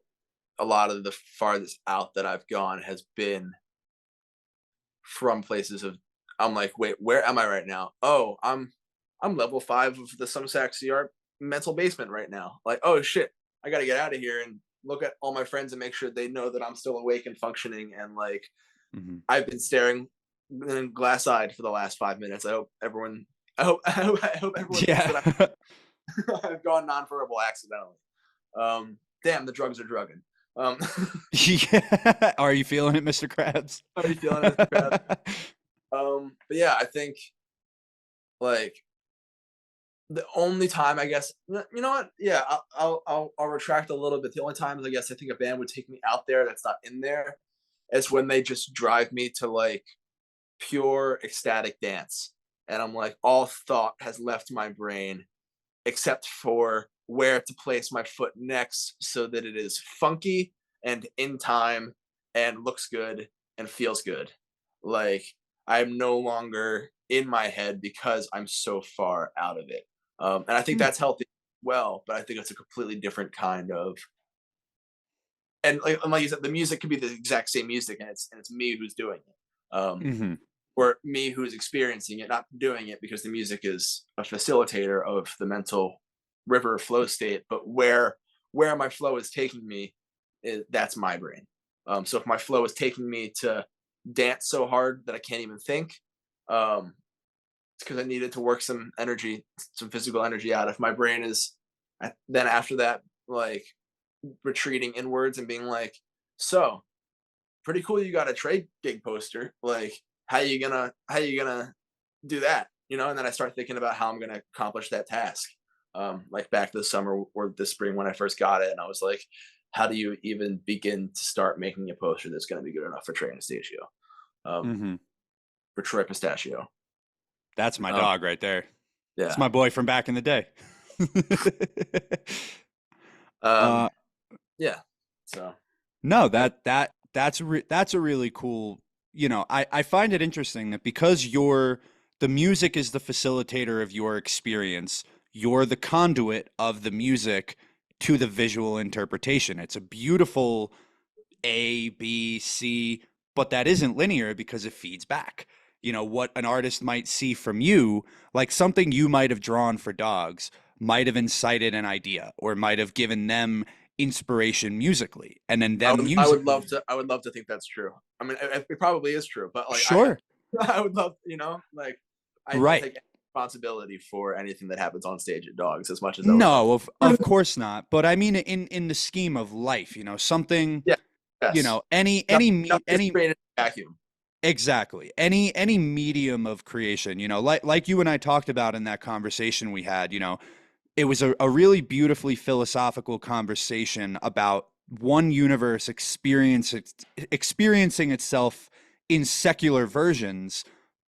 a lot of the farthest out that I've gone has been from places of, I'm like, wait, where am I right now? Oh, I'm level 5 of the somesaxyart mental basement right now. Like, oh shit, I got to get out of here and look at all my friends and make sure they know that I'm still awake and functioning. And like, Mhm. I've been staring glass-eyed for the last 5 minutes. I hope everyone thinks that Yeah. I've gone nonverbal accidentally. Damn, the drugs are drugging. Um, Yeah. Are you feeling it, Mr. Krabs? how are you feeling, Mr. Krabs? But yeah, I think like the only time, I guess, you know what? Yeah, I'll retract a little bit. The only times I guess I think a band would take me out there that's not in there is when they just drive me to like pure ecstatic dance, and I'm like, all thought has left my brain except for where to place my foot next so that it is funky and in time and looks good and feels good. Like, I'm no longer in my head because I'm so far out of it. And I think Hmm. that's healthy well, but I think it's a completely different kind of, and like you said, the music could be the exact same music, and it's me who's doing it. Mhm. Or me who's experiencing it, not doing it, because the music is a facilitator of the mental river flow state. But where my flow is taking me, that's my brain. So if my flow is taking me to dance so hard that I can't even think, it's because I needed to work some energy, some physical energy out. If my brain is then after that, like retreating inwards and being like, so pretty cool, you got a trade gig poster, like how you gonna do that, and then I start thinking about how I'm gonna accomplish that task. Like back this summer or this spring when I first got it, and I was like, how do you even begin to start making a poster that's going to be good enough for Trey Anastasio, um Mhm. for Troy Pistachio? That's my um dog right there. It's yeah. my boy from back in the day. um uh yeah, so no, I, that's a really cool I find it interesting that because the music is the facilitator of your experience, you're the conduit of the music to the visual interpretation. It's a beautiful A, B, C, but that isn't linear because it feeds back. What an artist might see from you, like something you might have drawn for dogs, might have incited an idea or might have given them inspiration musically. And then them musically. I would love to think that's true. I mean, it probably is true, but like Sure. I would love, like I don't Right. take any responsibility for anything that happens on stage at dogs as much as I would love No, of to. course not. But I mean in the scheme of life, something, Yeah. Yes. any Nothing is any created in a vacuum. exactly. Any medium of creation, like you and I talked about in that conversation we had, it was a really beautifully philosophical conversation about one universe experiencing itself in secular versions,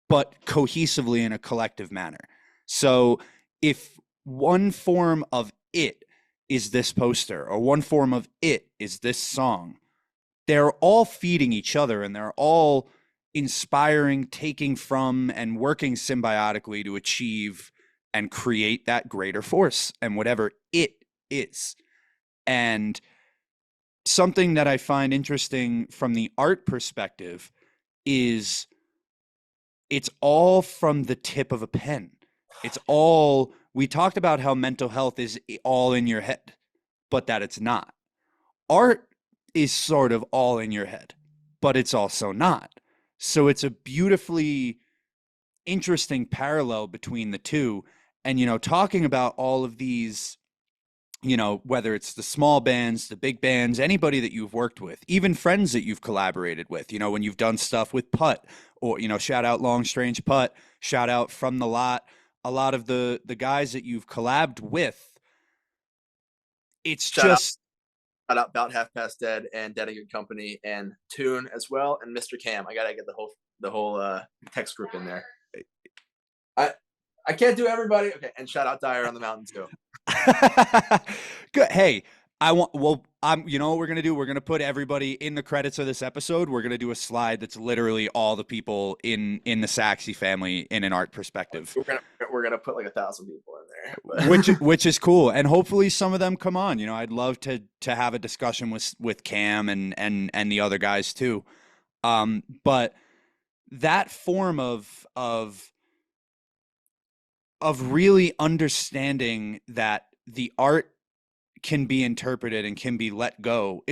but cohesively in a collective manner. So if one form of it is this poster, or one form of it is this song, they're all feeding each other and they're all inspiring, taking from, and working symbiotically to achieve and create that greater force and whatever it is. And something that I find interesting from the art perspective is it's all from the tip of a pen. We talked about how mental health is all in your head, but that it's not. Art is sort of all in your head, but it's also not. So it's a beautifully interesting parallel between the two. And, talking about all of these, whether it's the small bands, the big bands, anybody that you've worked with, even friends that you've collaborated with, when you've done stuff with Putt or, shout out Long Strange Putt, shout out From the Lot, a lot of the guys that you've collabed with, it's Shout out, just about Half Past Dead and Dead and Good Company and Tune as well and Mr. Cam. I gotta get the whole text group in there. I I can't do everybody. Okay, and shout out Dyer on the Mountain too. good. Hey, you know what we're gonna do? We're gonna put everybody in the credits of this episode. We're gonna do a slide that's literally all the people in the Saxy family in an art perspective, We're gonna put like 1,000 people in there, which is cool, and hopefully some of them come on. I'd love to have a discussion with Cam and the other guys too. But that form of really understanding that the art can be interpreted and can be let go.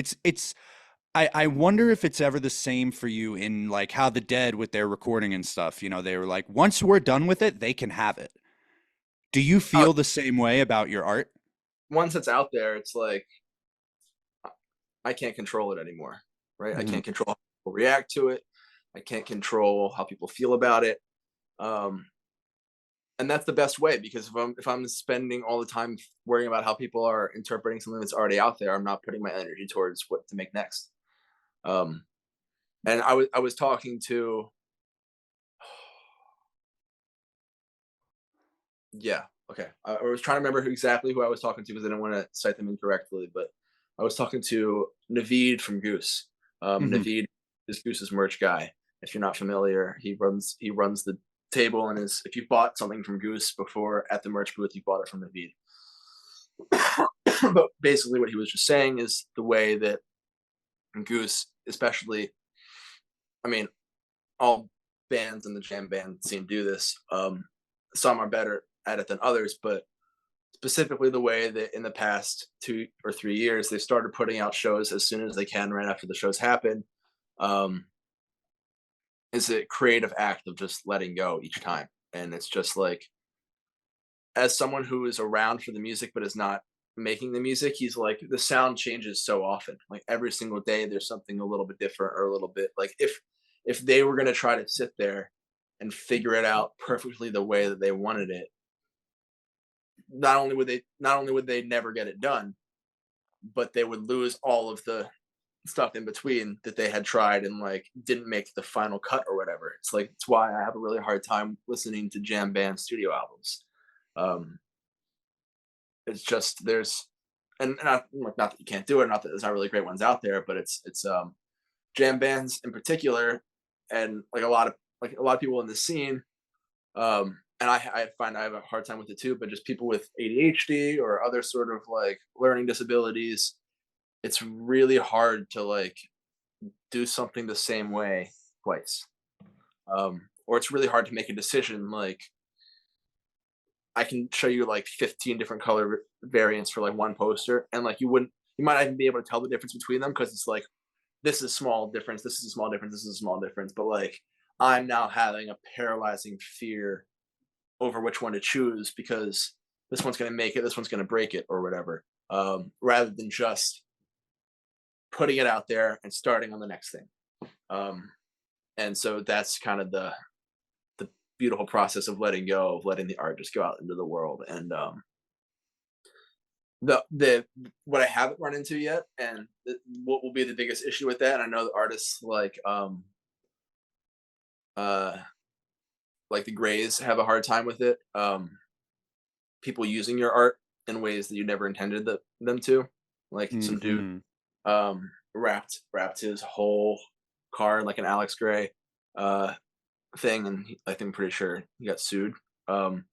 I wonder if it's ever the same for you in like how the Dead with their recording and stuff, they were like, once we're done with it, they can have it. Do you oh, feel the same way about your art? once it's out there, it's like I can't control it anymore, right? I Mhm. can't control how people react to it. I can't control how people feel about it. Um, and that's the best way because if I'm spending all the time worrying about how people are interpreting something that's already out there, I'm not putting my energy towards what to make next. Um, and I was talking to yeah, okay. I was trying to remember exactly who I was talking to because I didn't want to cite them incorrectly, but I was talking to Naveed from Goose. Mhm. Naveed is Goose's merch guy. If you're not familiar, he runs the table and is if you bought something from Goose before at the merch booth, you bought it from Naveed. But basically, what he was just saying is the way that Goose, especially, I mean, all bands in the jam band scene do this. Some are better at it than others, but specifically the way that in the past 2 or 3 years they started putting out shows as soon as they can right after the shows happen um, is a creative act of just letting go each time. And it's just like as someone who is around for the music but is not making the music, he's like the sound changes so often, like every single day there's something a little bit different or a little bit like if they were going to try to sit there and figure it out perfectly the way that they wanted it, not only would they never get it done, but they would lose all of the stuff in between that they had tried and like didn't make the final cut or whatever. It's like it's why I have a really hard time listening to jam band studio albums. Um, it's just there's and not that you can't do it, not that there's not really great ones out there, but it's jam bands in particular and like a lot of people in the scene, and I find I have a hard time with it too, but just people with ADHD or other sort of like learning disabilities, it's really hard to like do something the same way twice. Or it's really hard to make a decision. Like I can show you like 15 different color variants for like one poster, and like you might not even be able to tell the difference between them because it's like this is a small difference, this is a small difference, this is a small difference. But like I'm now having a paralyzing fear over which one to choose because this one's going to make it, this one's going to break it, or whatever. Rather than just putting it out there and starting on the next thing. Um, and so that's kind of the beautiful process of letting go, of letting the art just go out into the world. And the what I haven't run into yet, and what will be the biggest issue with that, and I know the artists uh like the Grays have a hard time with it. People using your art in ways that you never intended them to. Like some dude Hmm. wrapped his whole car in like an Alex Gray uh thing, and I think I'm pretty sure he got sued. Um,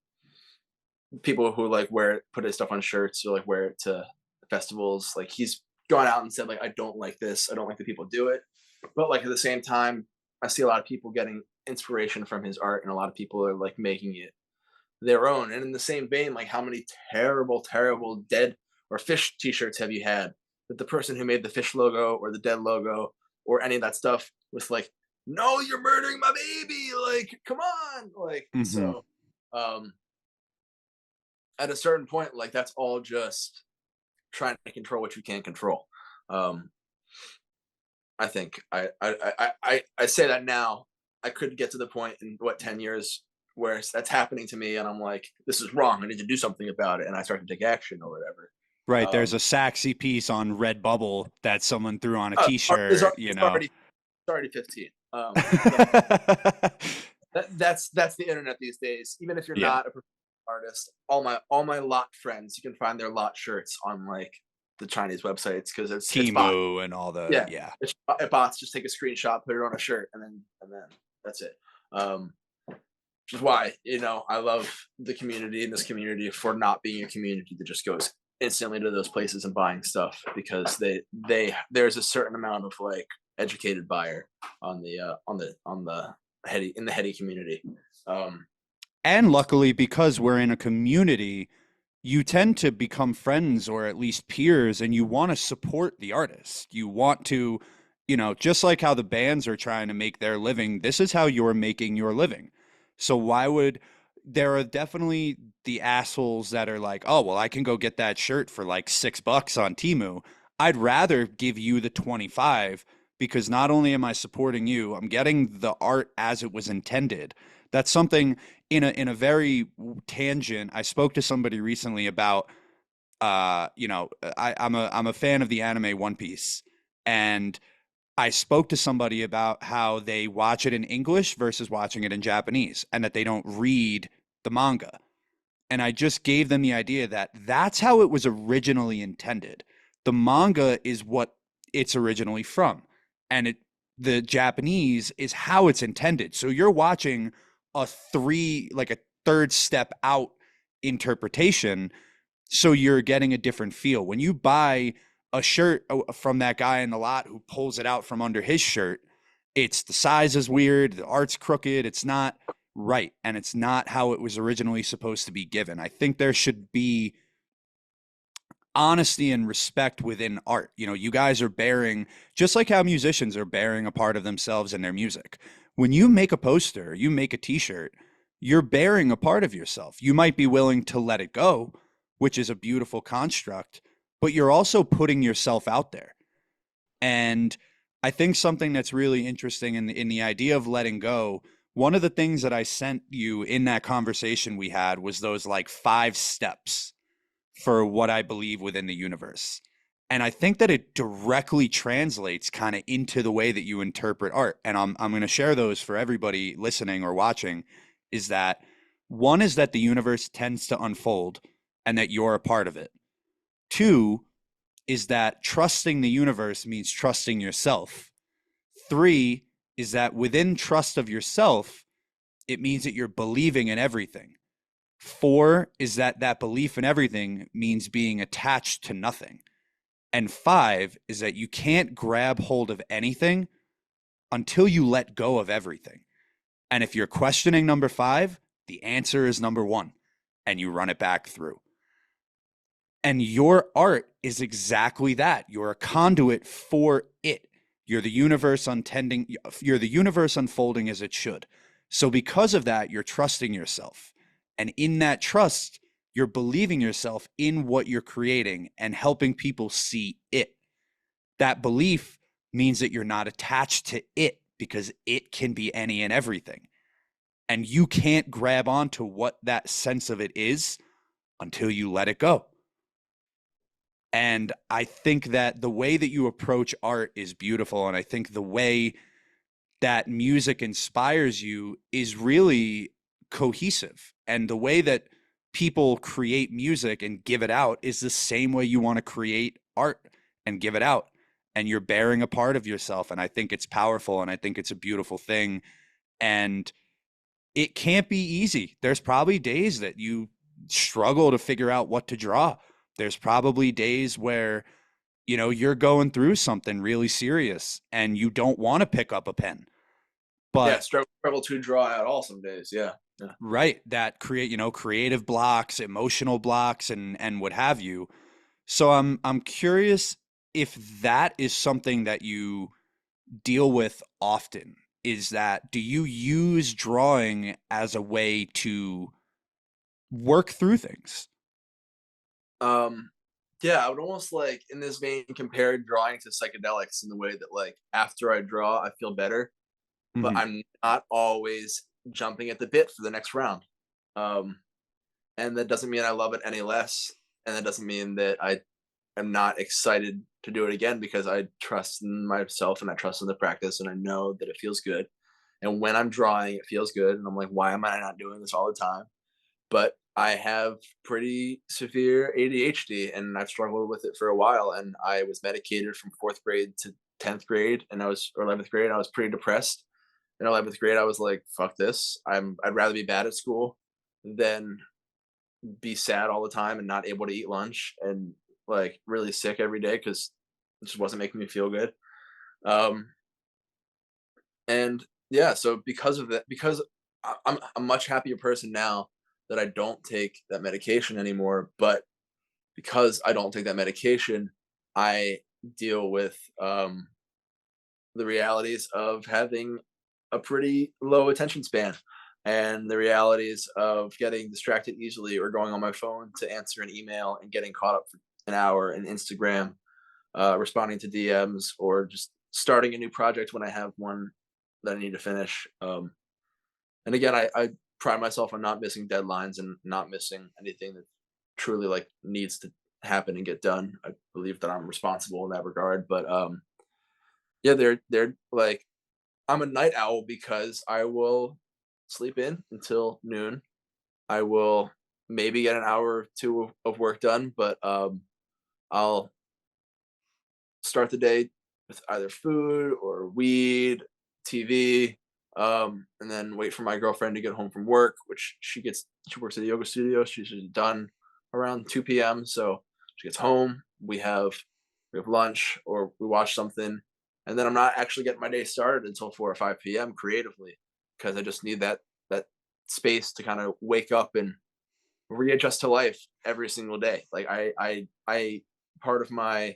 People who like put his stuff on shirts or like wear it to festivals, like he's gone out and said like I don't like this, I don't like the people do it. But like at the same time, I see a lot of people getting inspiration from his art, and a lot of people are like making it their own. And in the same vein, like how many terrible, terrible dead or fish t-shirts have you had that the person who made the fish logo or the dead logo or any of that stuff was like, no, you're murdering my baby, like come on, like. Hmm. So um at a certain point, like that's all just trying to control what you can't control. um I think I say that now. I could get to the point in what 10 years where that's happening to me, and I'm like, this is wrong. I need to do something about it, and I start to take action or whatever. Right. There's Um, a saxy piece on Redbubble that someone threw on a t-shirt, you it's know. already 15. But that's the internet these days. Even if you're Yeah. not a professional artist, all my lot friends, you can find their lot shirts on like the Chinese websites because it's bot. Timu and all the, Yeah, yeah. it's bots. Just take a screenshot, put it on a shirt, and then that's it. Which is why I love the community in this community for not being a community that just goes instantly to those places and buying stuff, because there's a certain amount of like educated buyer on the heady community. Um, And luckily, because we're in a community, you tend to become friends or at least peers, and you want to support the artist. You want to, just like how the bands are trying to make their living, this is how you're making your living. So why would there are definitely the assholes that are like, oh, well, I can go get that shirt for like $6 on Timu. I'd rather give you the 25 because not only am I supporting you, I'm getting the art as it was intended. That's something in a very tangent. I spoke to somebody recently about I'm a fan of the anime One Piece, and I spoke to somebody about how they watch it in English versus watching it in Japanese, and that they don't read the manga. And I just gave them the idea that that's how it was originally intended. The manga is what it's originally from, and the Japanese is how it's intended. So you're watching like a third step out interpretation, so you're getting a different feel. When you buy a shirt from that guy in the lot who pulls it out from under his shirt, it's the size is weird, the art's crooked, it's not right, and it's not how it was originally supposed to be given. I think there should be honesty and respect within art. You guys are bearing, just like how musicians are bearing a part of themselves in their music. When you make a poster, you make a t-shirt, you're bearing a part of yourself. You might be willing to let it go, which is a beautiful construct, but you're also putting yourself out there. And I think something that's really interesting in the idea of letting go, one of the things that I sent you in that conversation we had was those like 5 steps for what I believe within the universe. And I think that it directly translates kind of into the way that you interpret art. And I'm going to share those for everybody listening or watching. Is that one is that the universe tends to unfold and that you're a part of it. Two is that trusting the universe means trusting yourself. Three is that within trust of yourself, it means that you're believing in everything. 4 is that that belief in everything means being attached to nothing. And 5 is that you can't grab hold of anything until you let go of everything. And if you're questioning number 5, the answer is number 1, and you run it back through. And your art is exactly that. You're a conduit for it. You're the universe untending, you're the universe unfolding as it should. So because of that, you're trusting yourself. And in that trust, you're believing yourself in what you're creating and helping people see it. That belief means that you're not attached to it because it can be any and everything. And you can't grab onto what that sense of it is until you let it go. And I think that the way that you approach art is beautiful. And I think the way that music inspires you is really cohesive. And the way that people create music and give it out is the same way you want to create art and give it out. And you're bearing a part of yourself. And I think it's powerful and I think it's a beautiful thing. And it can't be easy. There's probably days that you struggle to figure out what to draw. There's probably days where, you're going through something really serious and you don't want to pick up a pen. Yeah, But struggle to draw at all some days. Yeah, yeah. right, that create, creative blocks, emotional blocks and what have you. So I'm curious if that is something that you deal with often. Is that do you use drawing as a way to work through things? Um, yeah, I would almost like in this vein compare drawing to psychedelics in the way that like after I draw, I feel better, but Hmm. I'm not always jumping at the bit for the next round. Um, and that doesn't mean I love it any less, and that doesn't mean that I am not excited to do it again because I trust in myself and I trust in the practice and I know that it feels good. And when I'm drawing, it feels good, and I'm like, why am I not doing this all the time? But I have pretty severe ADHD and I've struggled with it for a while. And I was medicated from fourth grade to 10th grade and or 11th grade. I was pretty depressed. In 11th grade, I was like, fuck this. I'd rather be bad at school than be sad all the time and not able to eat lunch and like really sick every day because it just wasn't making me feel good. Um, and yeah, so because of that, because I'm a much happier person now that I don't take that medication anymore. But because I don't take that medication, I deal with the realities of having a pretty low attention span and the realities of getting distracted easily or going on my phone to answer an email and getting caught up for an hour in Instagram, responding to DMs, or just starting a new project when I have one that I need to finish. And again, I pride myself on not missing deadlines and not missing anything that truly like needs to happen and get done. I believe that I'm responsible in that regard. But yeah, they're like I'm a night owl because I will sleep in until noon. I will maybe get an hour or two of work done, but I'll start the day with either food or weed, TV, and then wait for my girlfriend to get home from work, which she works at a yoga studio. She's usually done around 2 p.m. So she gets home, we have lunch or we watch something, and then I'm not actually getting my day started until 4 or 5 p.m. creatively because I just need that space to kind of wake up and readjust to life every single day. Like I part of my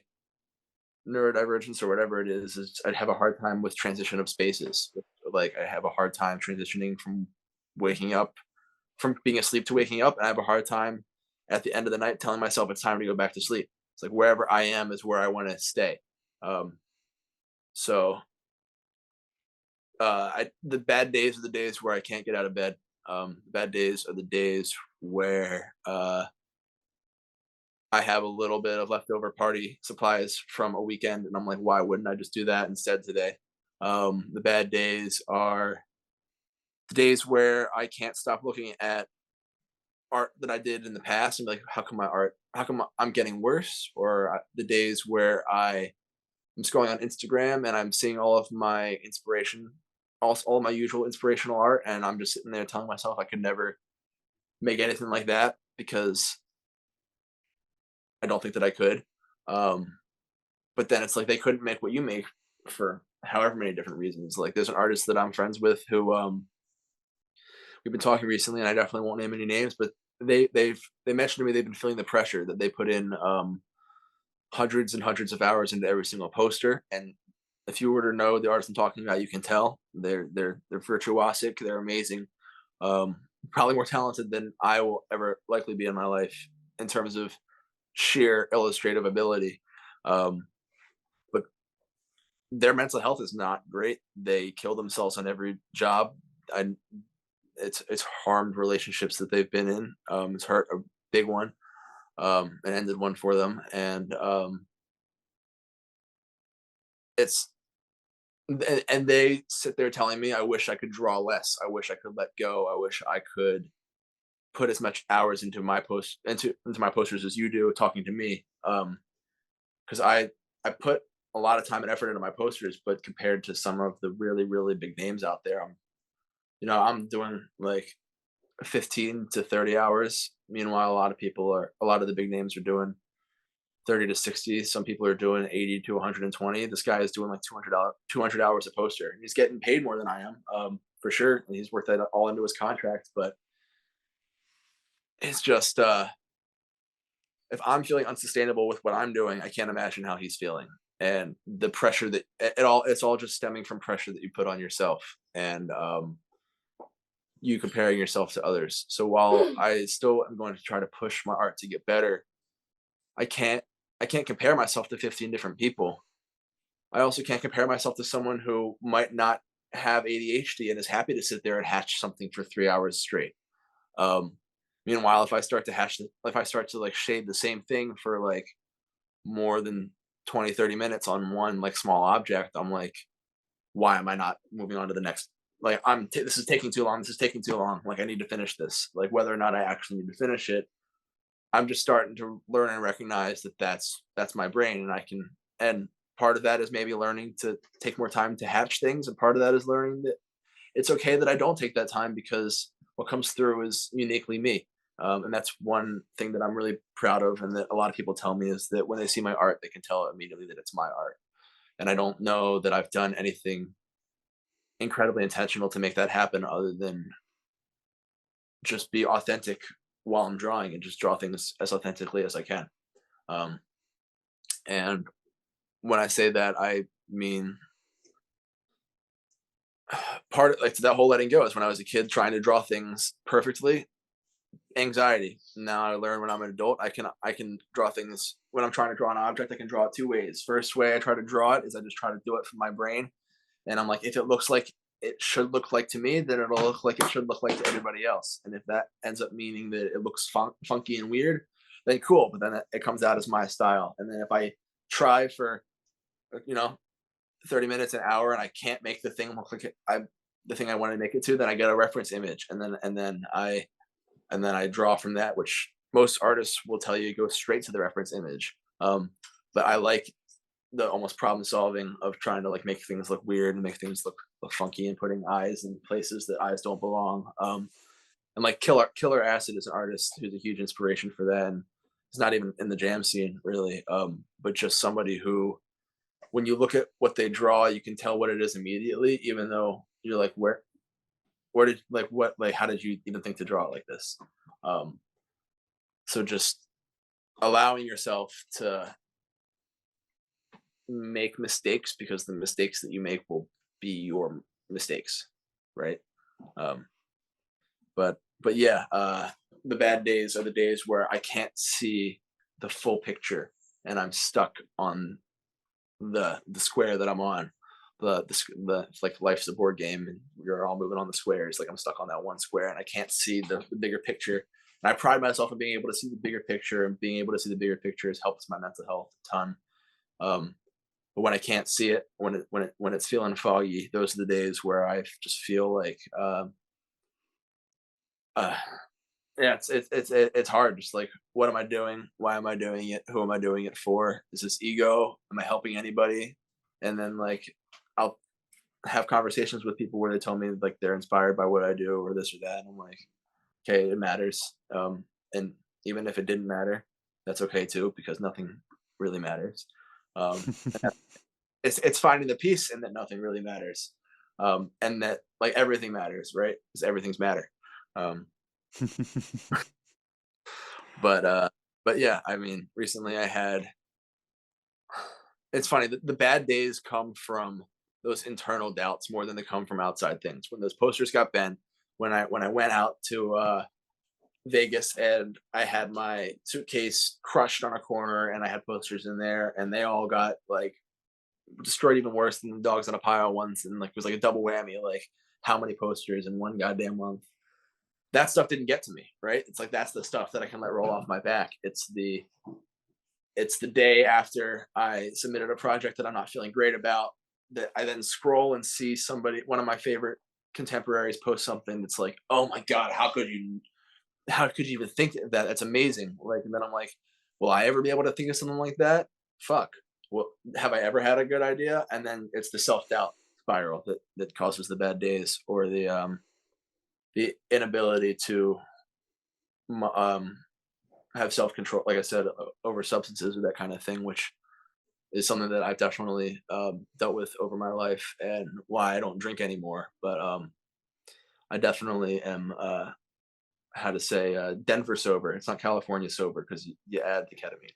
neurodivergence or whatever it is I'd have a hard time with transition of spaces. Like I have a hard time transitioning from waking up, from being asleep to waking up, and I have a hard time at the end of the night telling myself it's time to go back to sleep. It's like wherever I am is where I want to stay. Um, so the bad days are the days where I can't get out of bed. The bad days are the days where I have a little bit of leftover party supplies from a weekend, and I'm like, why wouldn't I just do that instead today? The bad days are the days where I can't stop looking at art that I did in the past and be like, how come I'm getting worse? Or the days where I'm scrolling on Instagram and I'm seeing all of my inspiration all my usual inspirational art, and I'm just sitting there telling myself I could never make anything like that because I don't think that I could. Um, but then it's like they couldn't make what you make for however many different reasons. Like there's an artist that I'm friends with who we've been talking recently, and I definitely won't name any names, but they mentioned to me they've been feeling the pressure that they put in hundreds and hundreds of hours into every single poster. And if you were to know the artist I'm talking about, you can tell they're virtuosic, they're amazing, probably more talented than I will ever likely be in my life in terms of sheer illustrative ability. Um, but their mental health is not great. They kill themselves on every job. I, it's harmed relationships that they've been in. It's hurt a big one, and ended one for them. And it's and they sit there telling me, "I wish I could draw less. I wish I could let go. I wish I could put as much hours into my posters as you do talking to me." Because I put a lot of time and effort into my posters, but compared to some of the really really big names out there, I'm doing like 15 to 30 hours. Meanwhile, a lot of the big names are doing 30 to 60. Some people are doing 80 to 120. This guy is doing like 200 hours a poster. He's getting paid more than I am, for sure. And he's worked that all into his contract. But it's just, if I'm feeling unsustainable with what I'm doing, I can't imagine how he's feeling. And the pressure that it's all just stemming from pressure that you put on yourself and you comparing yourself to others. So while I still am going to try to push my art to get better, I can't I can't compare myself to 15 different people. I also can't compare myself to someone who might not have ADHD and is happy to sit there and hatch something for 3 hours straight. Um, Meanwhile, if I start to like shade the same thing for like more than 20, 30 minutes on one like small object, I'm like, why am I not moving on to the next? Like this is taking too long. This is taking too long. Like I need to finish this. Like whether or not I actually need to finish it, I'm just starting to learn and recognize that that's my brain, and I can. And part of that is maybe learning to take more time to hatch things, and part of that is learning that it's okay that I don't take that time because what comes through is uniquely me. And that's one thing that I'm really proud of, and that a lot of people tell me is that when they see my art, they can tell immediately that it's my art. And I don't know that I've done anything incredibly intentional to make that happen, other than just be authentic while I'm drawing and just draw things as authentically as I can. Um, and when I say that, I mean part of like that whole letting go is when I was a kid trying to draw things perfectly, anxiety. Now I learn when I'm an adult, I can draw things when I'm trying to draw an object, I can draw it two ways. First way I try to draw it is I just try to do it from my brain. And I'm like, if it looks like it should look like to me, then it'll look like it should look like to everybody else. And if that ends up meaning that it looks funky and weird, then cool. But then it comes out as my style. And then if I try for, you know, 30 minutes, an hour, and I can't make the thing look like the thing I want to make it to, then I get a reference image, and then I draw from that, which most artists will tell you go straight to the reference image. But I like the almost problem solving of trying to like make things look weird and make things look funky and putting eyes in places that eyes don't belong. And like Killer Acid is an artist who's a huge inspiration for that. And he's not even in the jam scene really, but just somebody who, when you look at what they draw, you can tell what it is immediately, even though you're like, where did like what like how did you even think to draw it like this? Um, so just allowing yourself to make mistakes, because the mistakes that you make will be your mistakes, right? Um, but yeah, the bad days are the days where I can't see the full picture and I'm stuck on the square that I'm on. The it's like life's a board game and you're all moving on the squares. Like I'm stuck on that one square and I can't see the bigger picture. And I pride myself in being able to see the bigger picture, and being able to see the bigger picture has helped my mental health a ton. Um, but when I can't see it, when it's feeling foggy, those are the days where I just feel like, uh, yeah, it's hard. Just like, what am I doing? Why am I doing it? Who am I doing it for? Is this ego? Am I helping anybody? And then like, I'll have conversations with people where they tell me like they're inspired by what I do or this or that. And I'm like, okay, it matters. And even if it didn't matter, that's okay too, because nothing really matters. And it's finding the peace in that nothing really matters. And that like everything matters, right? Because everything's matter. Um, but but yeah, I mean, recently I had it's funny, the bad days come from those internal doubts more than they come from outside things. When those posters got bent, when I went out to Vegas and I had my suitcase crushed on a corner and I had posters in there and they all got like destroyed even worse than the dogs on a pile once, and like it was like a double whammy, like how many posters in one goddamn month. That stuff didn't get to me, right? It's like that's the stuff that I can let roll off my back. It's the day after I submitted a project that I'm not feeling great about that I then scroll and see somebody, one of my favorite contemporaries, post something that's like, "Oh my god, how could you even think of that? That's amazing." Like, and then I'm like, "Will I ever be able to think of something like that? Fuck. Well, have I ever had a good idea?" And then it's the self doubt spiral that causes the bad days, or the inability to have self control, like I said, over substances or that kind of thing, which is something that I've definitely dealt with over my life, and why I don't drink anymore. But I definitely am. How to say Denver sober. It's not California sober because you add the ketamine.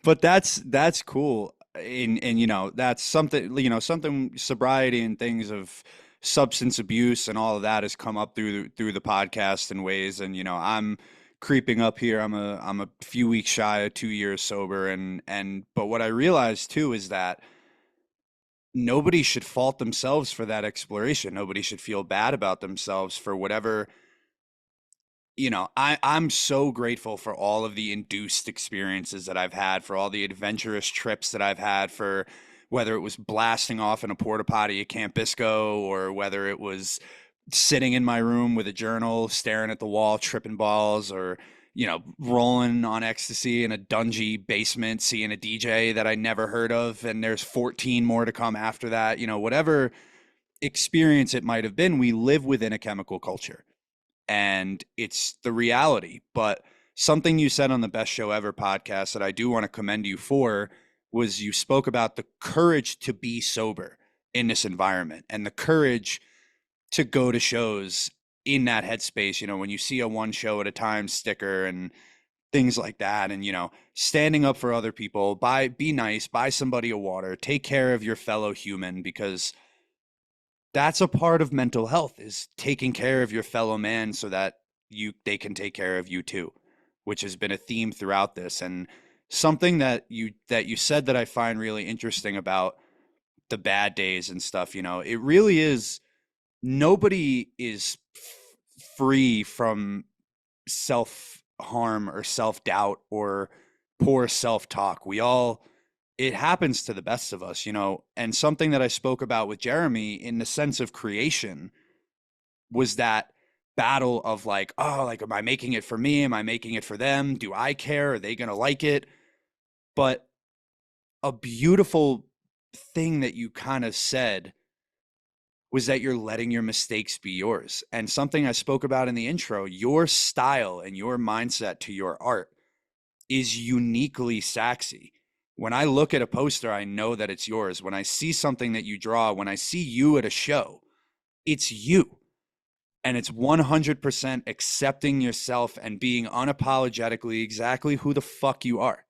But that's cool. And you know, that's something, you know, something sobriety and things of substance abuse and all of that has come up through the podcast in ways. And you know, I'm creeping up here. I'm a few weeks shy of 2 years sober, and but what I realized too is that nobody should fault themselves for that exploration. Nobody should feel bad about themselves for whatever, you know. I'm so grateful for all of the induced experiences that I've had, for all the adventurous trips that I've had, for whether it was blasting off in a porta potty at Camp Bisco, or whether it was sitting in my room with a journal, staring at the wall, tripping balls, or you know, rolling on ecstasy in a dungy basement, seeing a DJ that I never heard of, and there's 14 more to come after that. You know, whatever experience it might have been, we live within a chemical culture and it's the reality. But something you said on the Best Show Ever podcast that I do want to commend you for was you spoke about the courage to be sober in this environment and the courage to go to shows in that headspace. You know, when you see a one show at a time sticker and things like that, and you know, standing up for other people, be nice, buy somebody a water, take care of your fellow human, because that's a part of mental health, is taking care of your fellow man so that they can take care of you too, which has been a theme throughout this. And something that you said that I find really interesting about the bad days and stuff, you know, it really is, nobody is free from self harm or self doubt or poor self talk. We all, it happens to the best of us, you know. And something that I spoke about with Jeremy in the sense of creation was that battle of like, oh, like, am I making it for me? Am I making it for them? Do I care? Are they going to like it? But a beautiful thing that you kind of said was that you're letting your mistakes be yours. And something I spoke about in the intro, your style and your mindset to your art is uniquely saxy. When I look at a poster, I know that it's yours. When I see something that you draw, when I see you at a show, it's you. And it's 100% accepting yourself and being unapologetically exactly who the fuck you are.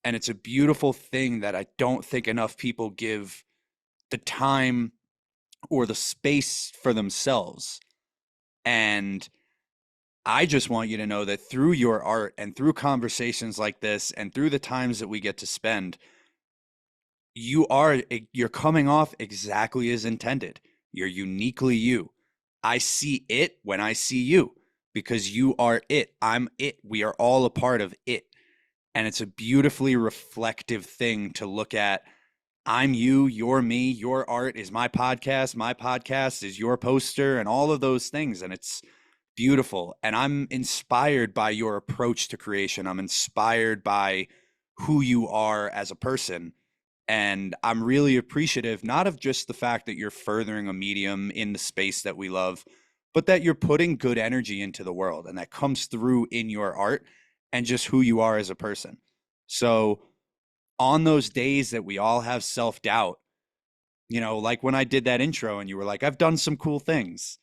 And it's a beautiful thing that I don't think enough people give the time or the space for themselves. And I just want you to know that through your art and through conversations like this and through the times that we get to spend, you're coming off exactly as intended. You're uniquely you. I see it when I see you because you are it. I'm it. We are all a part of it. And it's a beautifully reflective thing to look at. I'm you, you're me, your art is my podcast is your poster, and all of those things. And it's beautiful. And I'm inspired by your approach to creation. I'm inspired by who you are as a person. And I'm really appreciative, not of just the fact that you're furthering a medium in the space that we love, but that you're putting good energy into the world and that comes through in your art and just who you are as a person. So, on those days that we all have self doubt, like when I did that intro and you were like, I've done some cool things.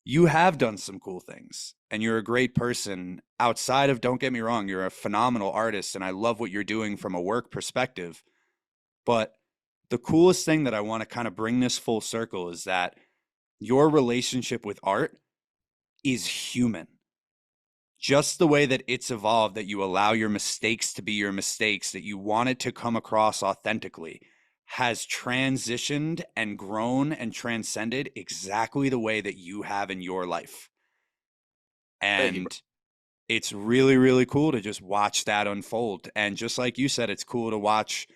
You have done some cool things and you're a great person outside of, don't get me wrong, you're a phenomenal artist and I love what you're doing from a work perspective. But the coolest thing that I want to kind of bring this full circle is that your relationship with art is human. Just the way that it's evolved, that you allow your mistakes to be your mistakes, that you want it to come across authentically, has transitioned and grown and transcended exactly the way that you have in your life. Thank you, bro. And it's really, really cool to just watch that unfold. And just like you said, it's cool to watch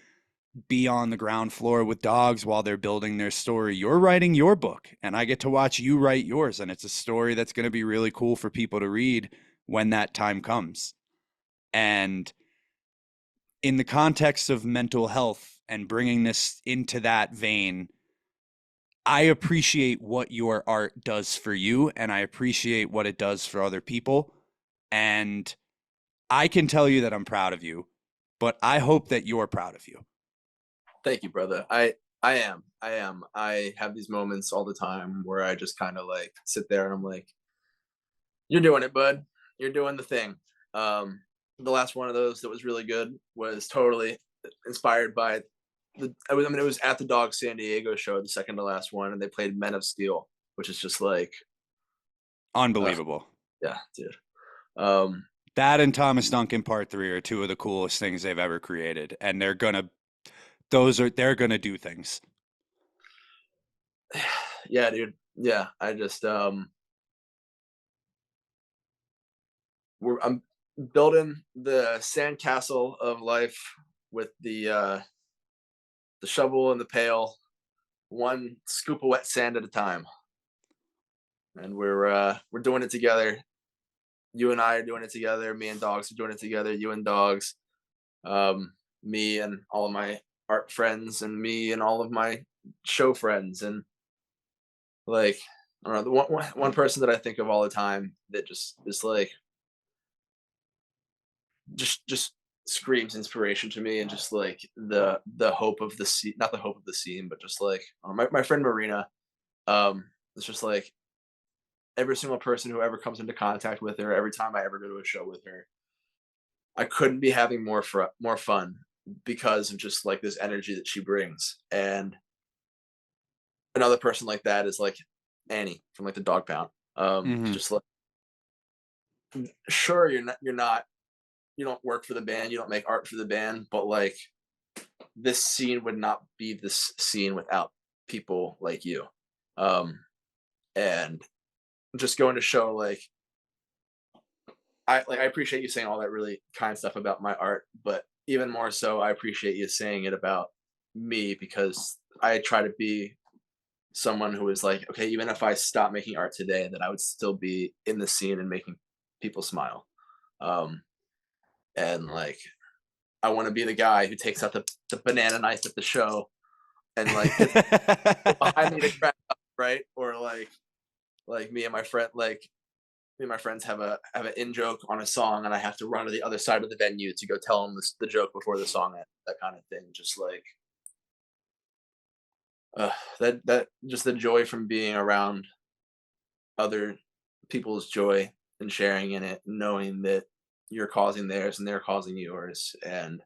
be on the ground floor with dogs while they're building their story. You're writing your book, and I get to watch you write yours. And it's a story that's going to be really cool for people to read when that time comes. And in the context of mental health and bringing this into that vein, I appreciate what your art does for you, and I appreciate what it does for other people. And I can tell you that I'm proud of you, but I hope that you're proud of you. Thank you, brother. I am. I am. I have these moments all the time where I just kind of like sit there and I'm like, "You're doing it, bud. You're doing the thing." The last one of those that was really good was totally inspired by it was at the Dog San Diego show, the second to last one, and they played Men of Steel, which is just like, Unbelievable. yeah, dude. Um, That and Thomas Duncan Part 3 are two of the coolest things they've ever created. And they're gonna do things. yeah, dude. Yeah, I'm building the sandcastle of life with the shovel and the pail, one scoop of wet sand at a time, and we're doing it together. You and I are doing it together. Me and dogs are doing it together. You and dogs, me and all of my art friends, and me and all of my show friends, and like I don't know, the one person that I think of all the time that just is like just screams inspiration to me, and just like the hope of the scene, not the hope of the scene, but just like my friend Marina. It's just like every single person who ever comes into contact with her, every time I ever go to a show with her, I couldn't be having more fun because of just like this energy that she brings. And another person like that is like Annie from like the Dog Pound. Hmm. Just like, sure, you don't work for the band, you don't make art for the band, but like this scene would not be this scene without people like you. Um, and just going to show like I appreciate you saying all that really kind stuff about my art, but even more so, I appreciate you saying it about me because I try to be someone who is like, okay, even if I stop making art today, that I would still be in the scene and making people smile. Um, and like, I want to be the guy who takes out the banana knife at the show and like gets behind me to crack up, right? Or like me and my friend, like me and my friends have an in joke on a song, and I have to run to the other side of the venue to go tell them the joke before the song ends, that kind of thing. Just like that just the joy from being around other people's joy and sharing in it, knowing that you're causing theirs and they're causing yours, and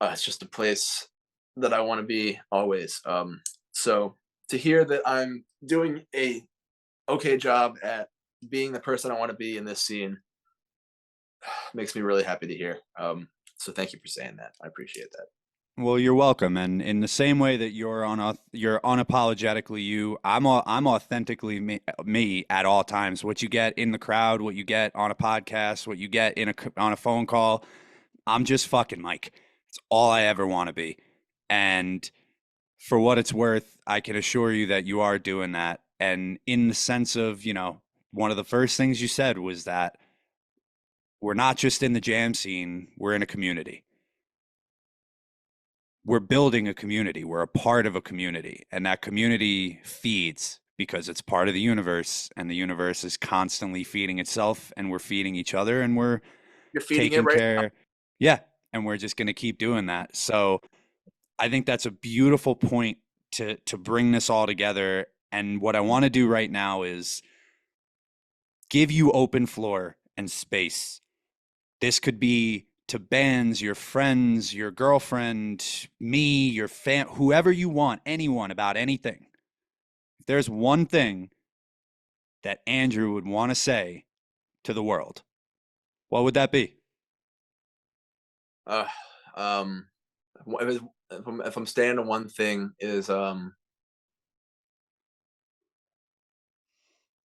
it's just a place that I want to be always. So to hear that I'm doing a okay job at being the person I want to be in this scene makes me really happy to hear. So thank you for saying that. I appreciate that. Well, you're welcome. And in the same way that you're unapologetically you, I'm authentically me at all times. What you get in the crowd, what you get on a podcast, what you get on a phone call, I'm just fucking Mike. It's all I ever want to be. And for what it's worth, I can assure you that you are doing that. And in the sense of, one of the first things you said was that we're not just in the jam scene, we're in a community. we're building a community. We're a part of a community, and that community feeds because it's part of the universe, and the universe is constantly feeding itself, and we're feeding each other, and we're You're feeding it taking right. care. Yeah, and we're just going to keep doing that. So I think that's a beautiful point to bring this all together. And what I want to do right now is give you open floor and space. This could be to bands, your friends, your girlfriend, me, your whoever you want, anyone about anything. If there's one thing that Andrew would want to say to the world, what would that be? Uh, um, if I'm staying on one thing is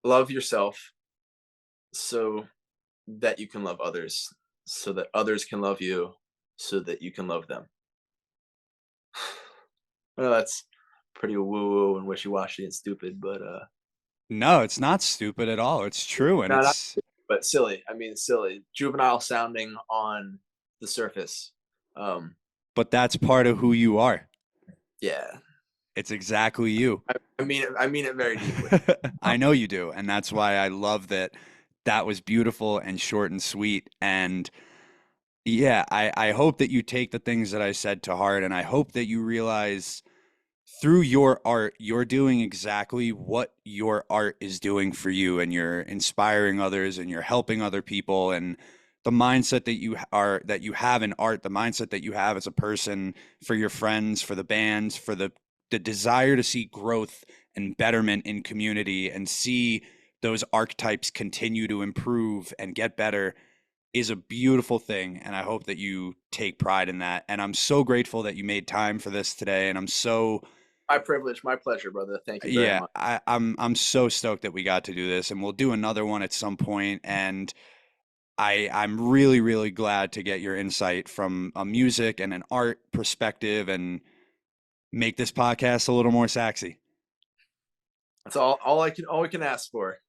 love yourself so that you can love others, so that others can love you, so that you can love them. I know that's pretty woo-woo and wishy-washy and stupid, but No, it's not stupid at all. It's true. And no, not it's, but silly. I mean, silly, juvenile sounding on the surface. Um, but that's part of who you are. yeah, It's exactly you. I mean it. I mean it very deeply. I know you do. And that's why I love that that was beautiful and short and sweet. And yeah, I hope that you take the things that I said to heart. And I hope that you realize through your art, you're doing exactly what your art is doing for you, and you're inspiring others and you're helping other people. And the mindset that you have in art, the mindset that you have as a person, for your friends, for the bands, for the desire to see growth and betterment in community and see those archetypes continue to improve and get better is a beautiful thing. And I hope that you take pride in that. And I'm so grateful that you made time for this today. And I'm so, My privilege, my pleasure, brother. Thank you very yeah, much. I'm so stoked that we got to do this, and we'll do another one at some point. And I'm really, really glad to get your insight from a music and an art perspective and make this podcast a little more saxy. That's all we can ask for.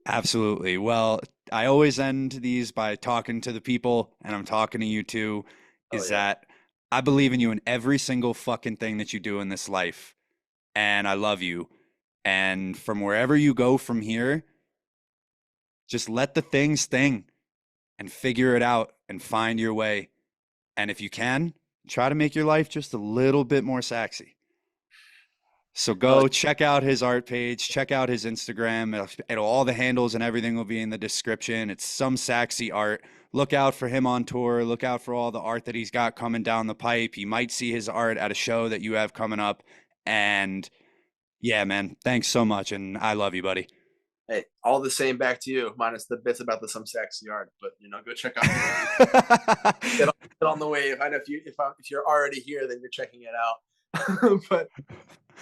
Absolutely. Well, I always end these by talking to the people, and I'm talking to you too, Oh is yeah. that I believe in you in every single fucking thing that you do in this life. And I love you. And from wherever you go from here, just let the things thing and figure it out and find your way. And if you can, try to make your life just a little bit more sexy. So Oh, go check out his art page, check out his Instagram. All the handles and everything will be in the description. It's somesaxyart. Look out for him on tour. Look out for all the art that he's got coming down the pipe. You might see his art at a show that you have coming up. And yeah, man, thanks so much. And I love you, buddy. hey, all the same back to you, minus the bits about the some sexy art. But go check out. Get on the wave. I know if you're already here, then you're checking it out. But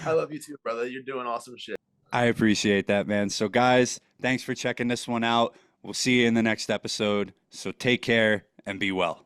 I love you too, brother. You're doing awesome shit. I appreciate that, man. So, guys, thanks for checking this one out. We'll see you in the next episode. So, take care and be well.